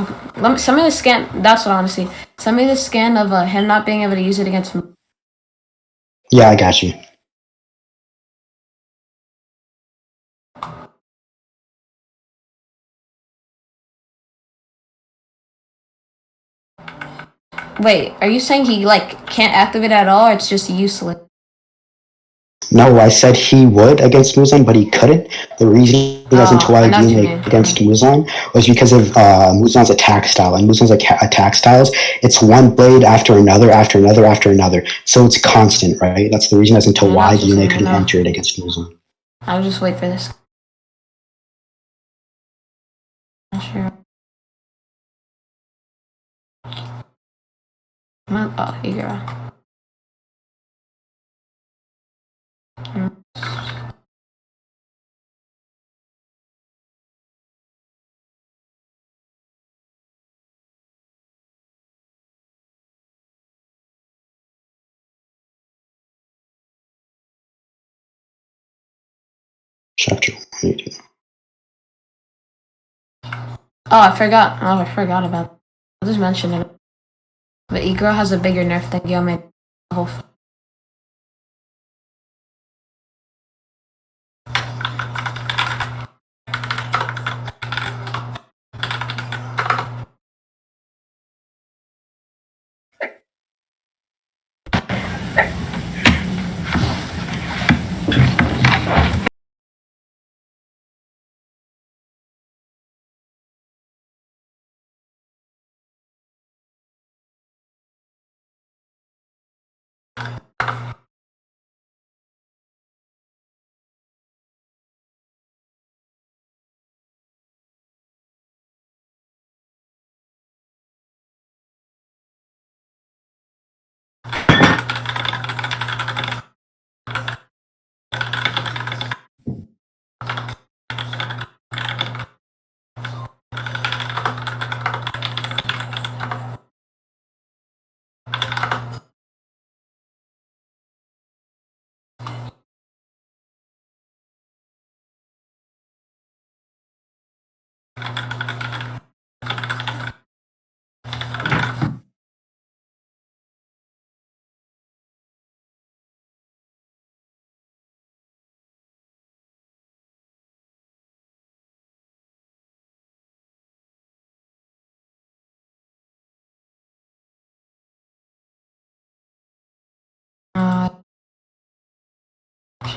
Send me the scan. That's what I want to see. Send me the scan of him not being able to use it against him. Yeah, I got you. Wait, are you saying he like can't activate at all, or it's just useless? No, I said he would against Muizz, but he couldn't. The reason as to why gyomei against Muizz was because of Muizz's attack style. And Muizz's attack styles, it's one blade after another, after another, after another. So it's constant, right? That's the reason as to why gyomei couldn't enter it against Muizz. I'll just wait for this. Not sure. Oh, iguro. Chapter 1. I forgot about it. I'll just mention it. But iguro has a bigger nerf than gyomei.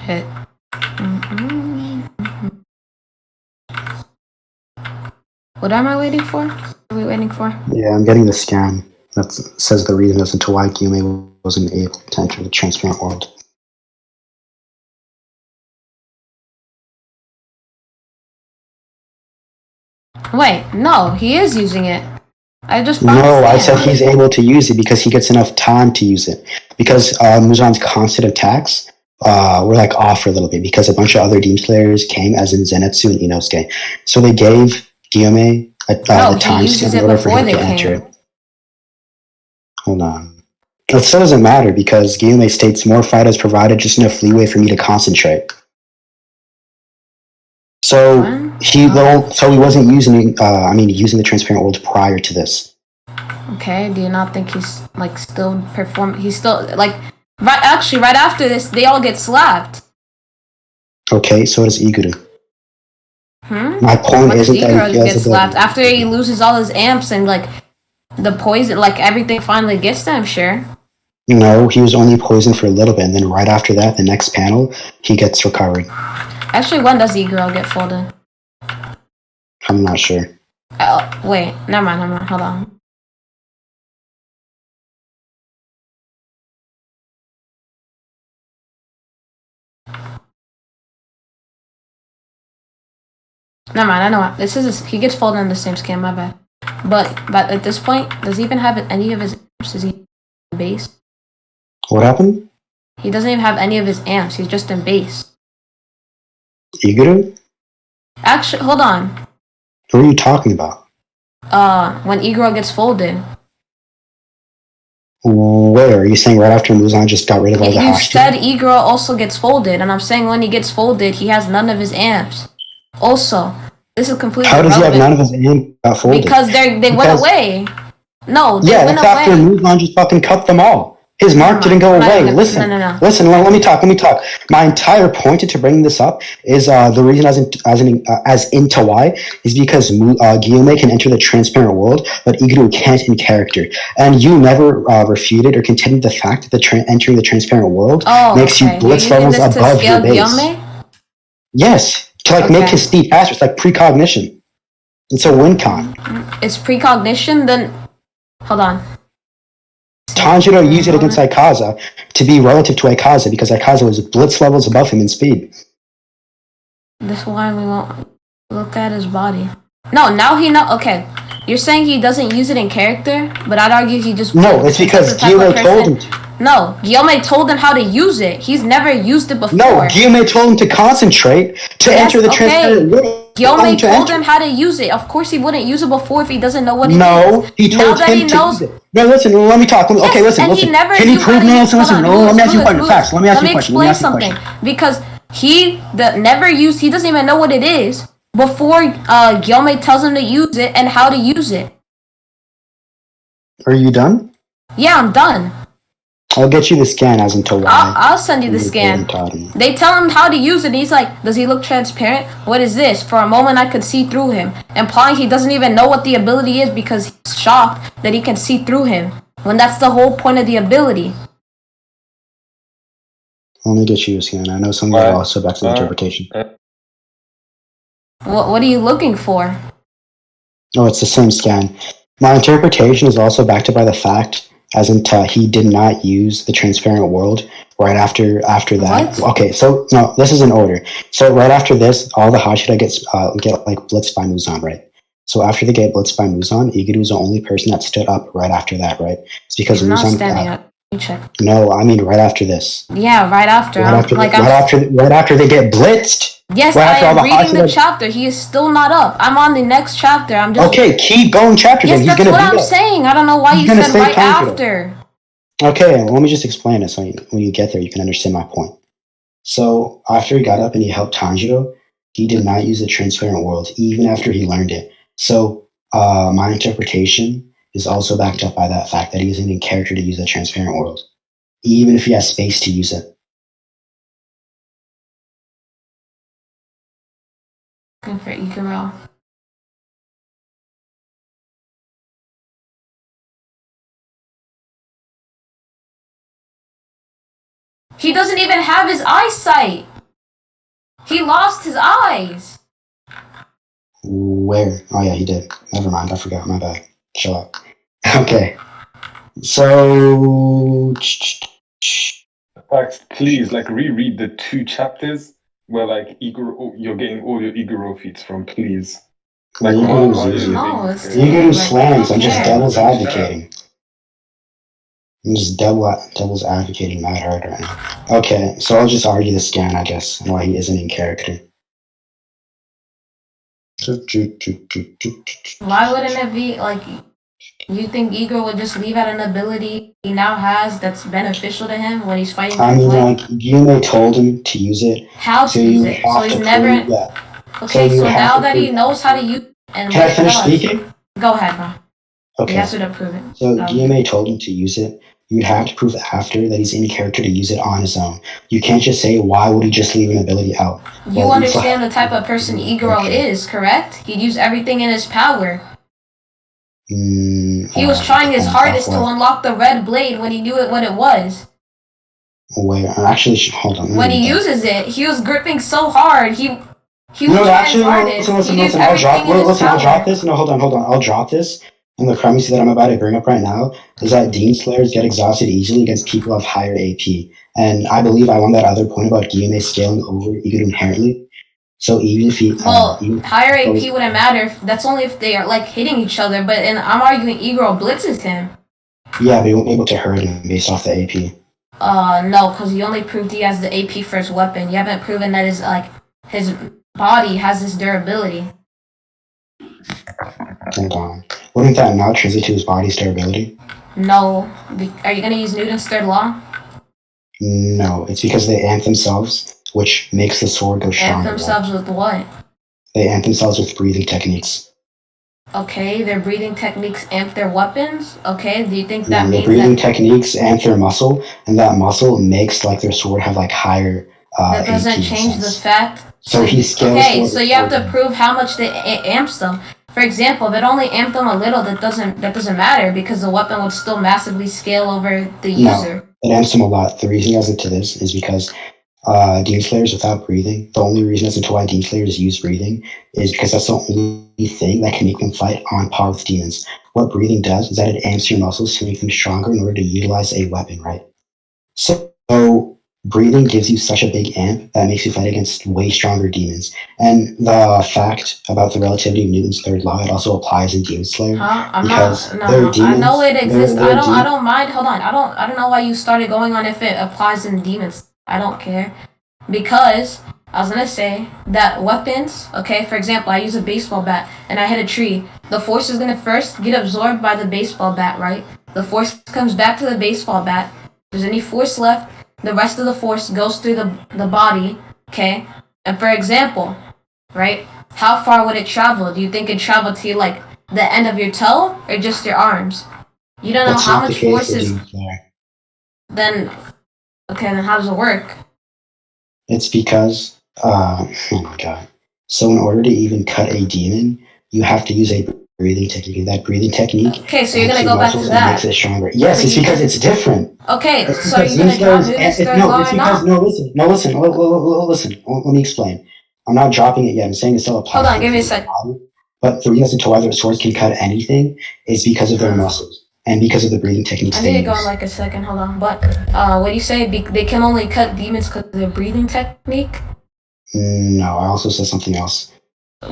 Shit. What am I waiting for? What are we waiting for? Yeah, I'm getting the scan. That says the reason as to why gyomei wasn't able to enter the transparent world. Wait, no, he is using it. I just No, I said he's able to use it because he gets enough time to use it. Because Muizz's constant attacks were like off for a little bit because a bunch of other Demon Slayers came, as in Zenitsu and Inosuke. So they gave gyomei the time scan in order for him to enter it. Hold on. It still doesn't matter because gyomei states more fighters provided just enough leeway for me to concentrate. So he wasn't using using the transparent world prior to this. Okay, do you not think he's like still he's still like right after this they all get slapped. Okay, so does iguro. My point What isn't does that he iguro get slapped after he loses all his amps and like the poison, like everything finally gets to him, sure. No, he was only poisoned for a little bit, and then right after that, the next panel, he gets recovered. Actually, when does iguro get folded? I'm not sure. Wait, never mind, hold on. Never mind, I know what. He gets folded in the same scan, my bad. But at this point, does he even have any of his amps? Is he in base? What happened? He doesn't even have any of his amps, he's just in base. Iguro? Actually, hold on. Who are you talking about? When iguro gets folded. Where? Are you saying right after Muzan just got rid of all the You hash? said iguro also gets folded, and I'm saying when he gets folded, he has none of his amps. Also, this is completely How does he have irrelevant. none of his amp got folded? Because they went away. No, they yeah, went that's after away. Muzan just fucking cut them all. His mark didn't go away. Listen, No. listen. Let me talk. My entire point into bringing this up is the reason as into why is because gyomei can enter the transparent world, but iguro can't in character. And you never refuted or contended the fact that entering the transparent world makes you blitz levels above your base. Gyomei? Yes, to make his speed faster. It's like precognition. It's a win con. It's precognition. Then hold on. Tanjiro used it against Aikaza to be relative to Aikaza because Aikaza was blitz levels above him in speed. That's why we won't look at his body. No, now he know. Okay, you're saying he doesn't use it in character, but I'd argue he just. No, it's because gyomei told him to. No, gyomei told him how to use it. He's never used it before. No, gyomei told him to concentrate to enter the transparent world. Gyomei told him how to use it. Of course, he wouldn't use it before if he doesn't know what it is. No, he told him to use it. No, listen, let me talk. Yes, okay, listen. Can you prove me? Listen. Let me ask you a question. Facts. Let me ask you a question. Let me explain something. Because he doesn't even know what it is before gyomei tells him to use it and how to use it. Are you done? Yeah, I'm done. I'll get you the scan as into why. I'll send you the scan. They tell him how to use it, and he's like, does he look transparent? What is this? For a moment, I could see through him. Implying he doesn't even know what the ability is because he's shocked that he can see through him. When that's the whole point of the ability. Let me get you a scan. I know some are also back to the interpretation. What are you looking for? Oh, it's the same scan. My interpretation is also backed up by the fact as in he did not use the transparent world right after that. What? Okay, so no, this is in order. So right after this, all the Hashira get like blitzed by Muzan, right? So after they get blitzed by Muzan, Iguro was the only person that stood up right after that, right? It's because He's Muzan not standing up. You check. No, I mean right after this. Yeah, right after. Right after they get blitzed. Yes, right I am reading the chapter. He is still not up. I'm on the next chapter. I'm just okay. Keep going, chapter. Yes, that's what I'm saying. I don't know why you said right after. Okay, let me just explain it so when you get there, you can understand my point. So after he got up and he helped Tanjiro, he did not use the transparent world even after he learned it. So my interpretation is also backed up by that fact that he isn't in character to use the transparent world, even if he has space to use it. Looking for iguro. He doesn't even have his eyesight. He lost his eyes. Where? Oh yeah, he did. Never mind, I forgot. My bad. Chill out. Okay. So Faxxed, please, reread the 2 chapters where iguro, you're getting all your iguro feats from, please. Iguro slams. I'm just devil's advocating. I'm just devil's advocating mad hard right now. Okay, so I'll just argue the scan, I guess, and why he isn't in character. Why wouldn't it be you think iguro would just leave out an ability he now has that's beneficial to him when he's fighting? I mean, gyomei told him to use it. How to use it? So he's never. Okay, so now that he knows how to use it and can I finish speaking? Go ahead, bro. Okay. He has to prove it. So gyomei told him to use it. You'd have to prove after that he's in character to use it on his own. You can't just say, why would he just leave an ability out? You understand the type of person iguro is, correct? He'd use everything in his power. He was trying his hardest to unlock the red blade when he knew what it was. Where actually, hold on. When he uses it, he was gripping so hard. He was No, trying actually, his hardest. listen. He used I'll drop. everything in his Listen, I'll drop power. this. No, hold on. I'll drop this. And the premise that I'm about to bring up right now is that Demon Slayers get exhausted easily against people who have higher AP. And I believe I won that other point about gyomei scaling over Iguro inherently. So even if he, Well, higher AP wouldn't matter. That's only if they are like hitting each other. But I'm arguing iguro blitzes him. Yeah, but he won't be able to hurt him based off the AP. No, because you only proved he has the AP for his weapon. You haven't proven that his body has this durability. Hold on. Wouldn't that not translate to his body's durability? No. Are you gonna use Newton's third law? No, it's because they amp themselves, which makes the sword go stronger. Amp themselves with what? They amp themselves with breathing techniques. Okay, their breathing techniques amp their weapons. Okay, do you think that means their breathing techniques amp their muscle, and that muscle makes like their sword have like higher. That doesn't AP change the sense. fact. So he scales. Okay, so you have to prove how much they amps them. For example, if it only amped them a little, that doesn't matter because the weapon would still massively scale over the user. No, it amps them a lot. The reason he has it to this is because Demon Slayers without breathing. The only reason as to why Demon Slayers use breathing is because that's the only thing that can make them fight on par with demons. What breathing does is that it amps your muscles to make them stronger in order to utilize a weapon, right? So breathing gives you such a big amp that makes you fight against way stronger demons. And the fact about the relativity of Newton's third law, it also applies in Demon Slayer. Huh? Because No. demons, I know it exists. I don't mind. Hold on. I don't know why you started going on if it applies in demons. I don't care. Because I was gonna say that weapons, okay, for example, I use a baseball bat and I hit a tree. The force is gonna first get absorbed by the baseball bat, right? The force comes back to the baseball bat. If there's any force left, the rest of the force goes through the body, okay? And for example, right, how far would it travel? Do you think it traveled to like the end of your toe or just your arms? You don't know how much force is. Then, okay, then how does it work? It's because, oh my god. So in order to even cut a demon, you have to use a breathing technique. And that breathing technique. Okay, so you're gonna go back to that. Makes it stronger. Yes, it's because it's different. Okay, It's so you're gonna draw Newton's third law or not? Listen. Let me explain. I'm not dropping it yet. I'm saying it still applies. Hold on, give me a sec. But the reason to why their swords can cut anything is because of their muscles and because of the breathing techniques. I need to go in like a second. Hold on. But what do you say? They can only cut demons because of their breathing technique. No, I also said something else.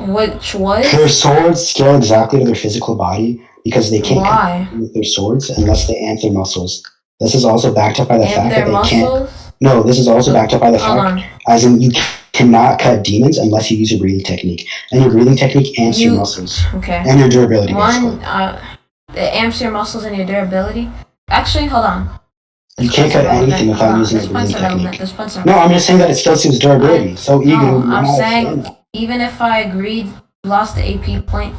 Which was? Their swords scale exactly to their physical body because they can't cut with their swords unless they amp their muscles. This is also backed up by the fact that they can't. No, this is also backed up by the fact, as in you cannot cut demons unless you use your breathing technique, and your breathing technique amps your muscles. Okay. And your durability. It amps your muscles and your durability. Actually, hold on. You can't cut anything without using a breathing technique. No, I'm just saying that it still seems durability. I'm saying even if I agreed, you lost the AP point.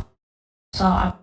So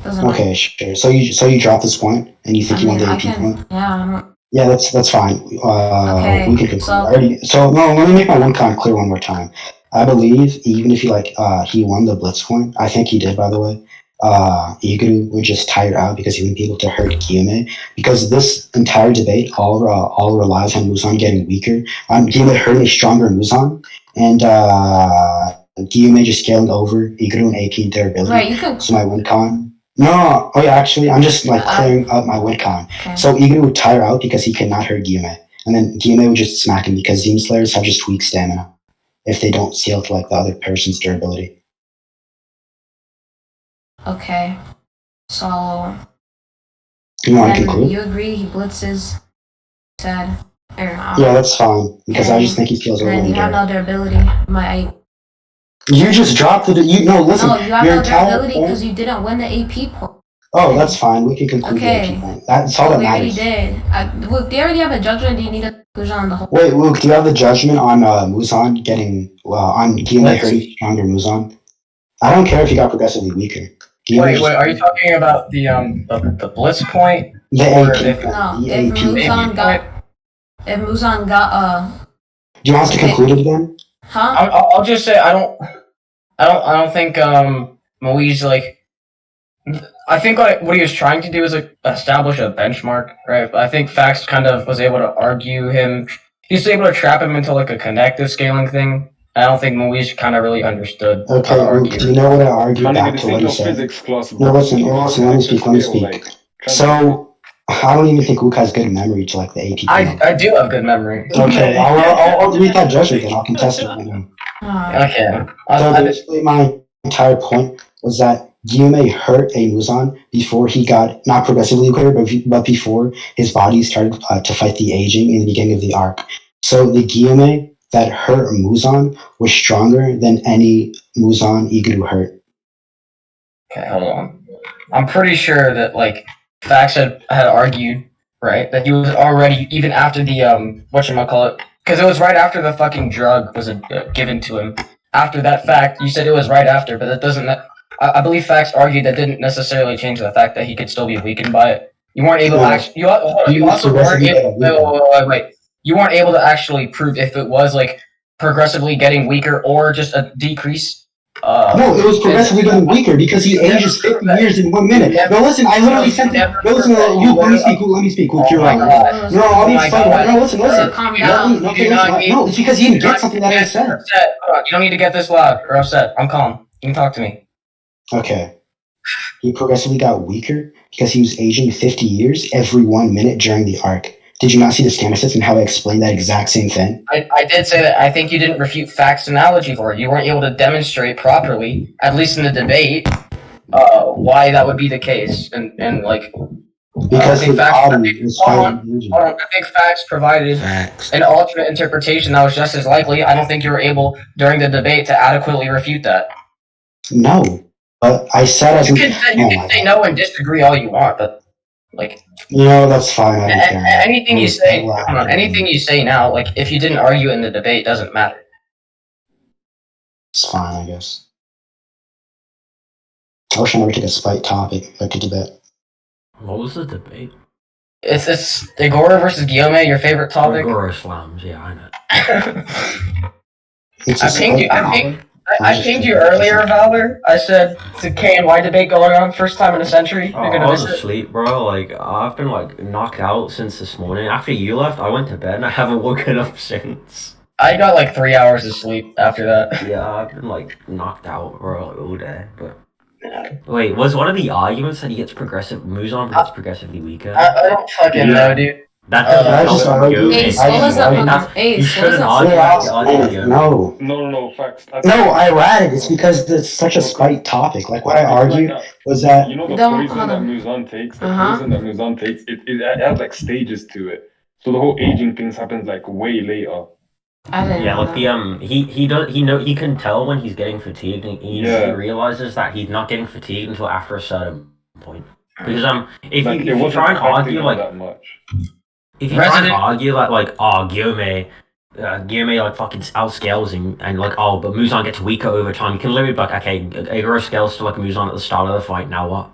doesn't matter. Okay, sure. So you dropped this point, and you think you won the AP point? Yeah. Yeah, that's fine. Okay, We can conclude. So no, let me make my one con clear one more time. I believe even if he won the blitz point, I think he did, by the way. Iguro would just tire out because he wouldn't be able to hurt gyomei. Because this entire debate all relies on Muzan getting weaker, on gyomei hurting a stronger Muzan, and gyomei just scaling over Iguro and AP and durability. Right, So my win con. No, oh yeah, actually, I'm just clearing up my win con. Okay. So Iguro would tire out because he cannot hurt gyomei, and then gyomei would just smack him because Demon Slayers have just weak stamina if they don't scale to like the other person's durability. Okay, so you want to conclude? You agree he blitzes said. Yeah, that's fine because I just think he feels a little. You have no durability. You just dropped the. Listen. No, you have no durability because you didn't win the AP point. Oh, that's fine. We can conclude the AP point. That's all that matters. We already did. Luke, do you already have a judgment? Do you need a conclusion on the whole? Wait, Luke, do you have the judgment on Muzan getting on gyomei hurting stronger Muzan? I don't care if he got progressively weaker. Wait, are you talking about the blitz point? The AP. If Muzan got Do you want us to conclude it again? Huh? I'll just say I don't think Muizz I think like what he was trying to do is like establish a benchmark, right? But I think Faxxed kind of was able to argue him. He was able to trap him into like a connective scaling thing. I don't think Muizz kind of really understood how to Okay, Luke, argue. do you know what I argue My nigga, back this to what ain't he no said? physics class, No, bro. listen, You can't let me speak, let me scale, speak. like, So, I don't even think Luke has good memory to like the AP. I do have good memory. Okay, I'll read that judgment then. I'll contest it right now. Okay. So basically, my entire point was that gyomei hurt a Muzan before he got not progressively weaker, but before his body started to fight the aging in the beginning of the arc. So the gyomei that hurt Muzan was stronger than any Muzan Iguro hurt. Okay, hold on. I'm pretty sure that like Faxxed had argued, right, that he was already even after the whatchamacallit, because it was right after the fucking drug was given to him. After that fact, you said it was right after, but that doesn't. I believe Faxxed argued that didn't necessarily change the fact that he could still be weakened by it. You weren't able to actually. You also weren't able. Wait. You weren't able to actually prove if it was like progressively getting weaker or just a decrease. No, it was progressively getting weaker because he ages 50 years in 1 minute. No, listen, I literally sent him. No, listen, Luke, let me speak. Luke, you're right. No, I'll be explaining. No, listen. Calm down. No, it's because he didn't get something that I said. You don't need to get this loud or upset. I'm calm. You can talk to me. Okay. He progressively got weaker because he was aging 50 years every 1 minute during the arc. Did you not see the scan assist and how I explained that exact same thing? I did say that. I think you didn't refute Faxxed analogy for it. You weren't able to demonstrate properly, at least in the debate, why that would be the case. And like, Because his body is fighting aging. I think Faxxed provided an alternate interpretation that was just as likely. I don't think you were able during the debate to adequately refute that. No, but I said you can say no and disagree all you want, but like. That's fine. I don't care. Anything you say, anything you say now, like if you didn't argue in the debate, doesn't matter. It's fine, I guess. I wish I never took a spite topic like a debate. What was the debate? It's iguro versus gyomei, your favorite topic. Iguro slams, yeah, I know. I pinged you earlier, Valor. I said it's a KNY debate going on, first time in a century. Oh, I was asleep, bro. Like, I've been, like, knocked out since this morning. After you left, I went to bed and I haven't woken up since. I got, like, 3 hours of sleep after that. Yeah, I've been, like, knocked out, bro, like, all day, but... Wait, was one of the arguments that he gets Muzan gets progressively weaker? I don't fucking know, dude. That doesn't No, facts. No, I lied. It's because it's such a spite topic. Like what I argued was that the poison that Muzan takes. It has like stages to it. So the whole aging things happens like way later. Yeah, like he can tell when he's getting fatigued, and he realizes that he's not getting fatigued until after a certain point. Because if you try and argue like that much. If you try and argue that gyomei like fucking outscales him and like but Muzan gets weaker over time, you can literally be like, okay, Iguro scales to like Muzan at the start of the fight, now what?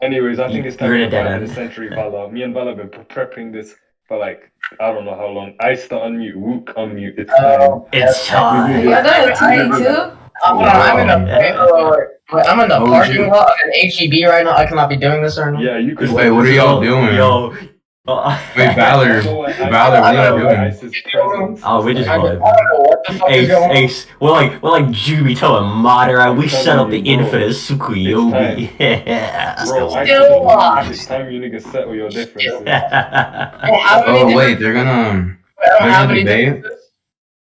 Anyways, I think it's time to find the century, Vala. Me and Vala have been prepping this for like I don't know how long. I start unmute, Wook unmute. It's time. It's time. You're gonna TV too? I'm in the parking lot of an HEB right now. I cannot be doing this right now. Yeah, you could. Wait, what are y'all doing? Yo. Wait, Valor, what are you doing? Oh, we just we're like Jubito and Madara. We set up the infamous Tsukuyomi. Yeah. Bro, it's time you niggas settle your differences. Oh wait, they're gonna debate.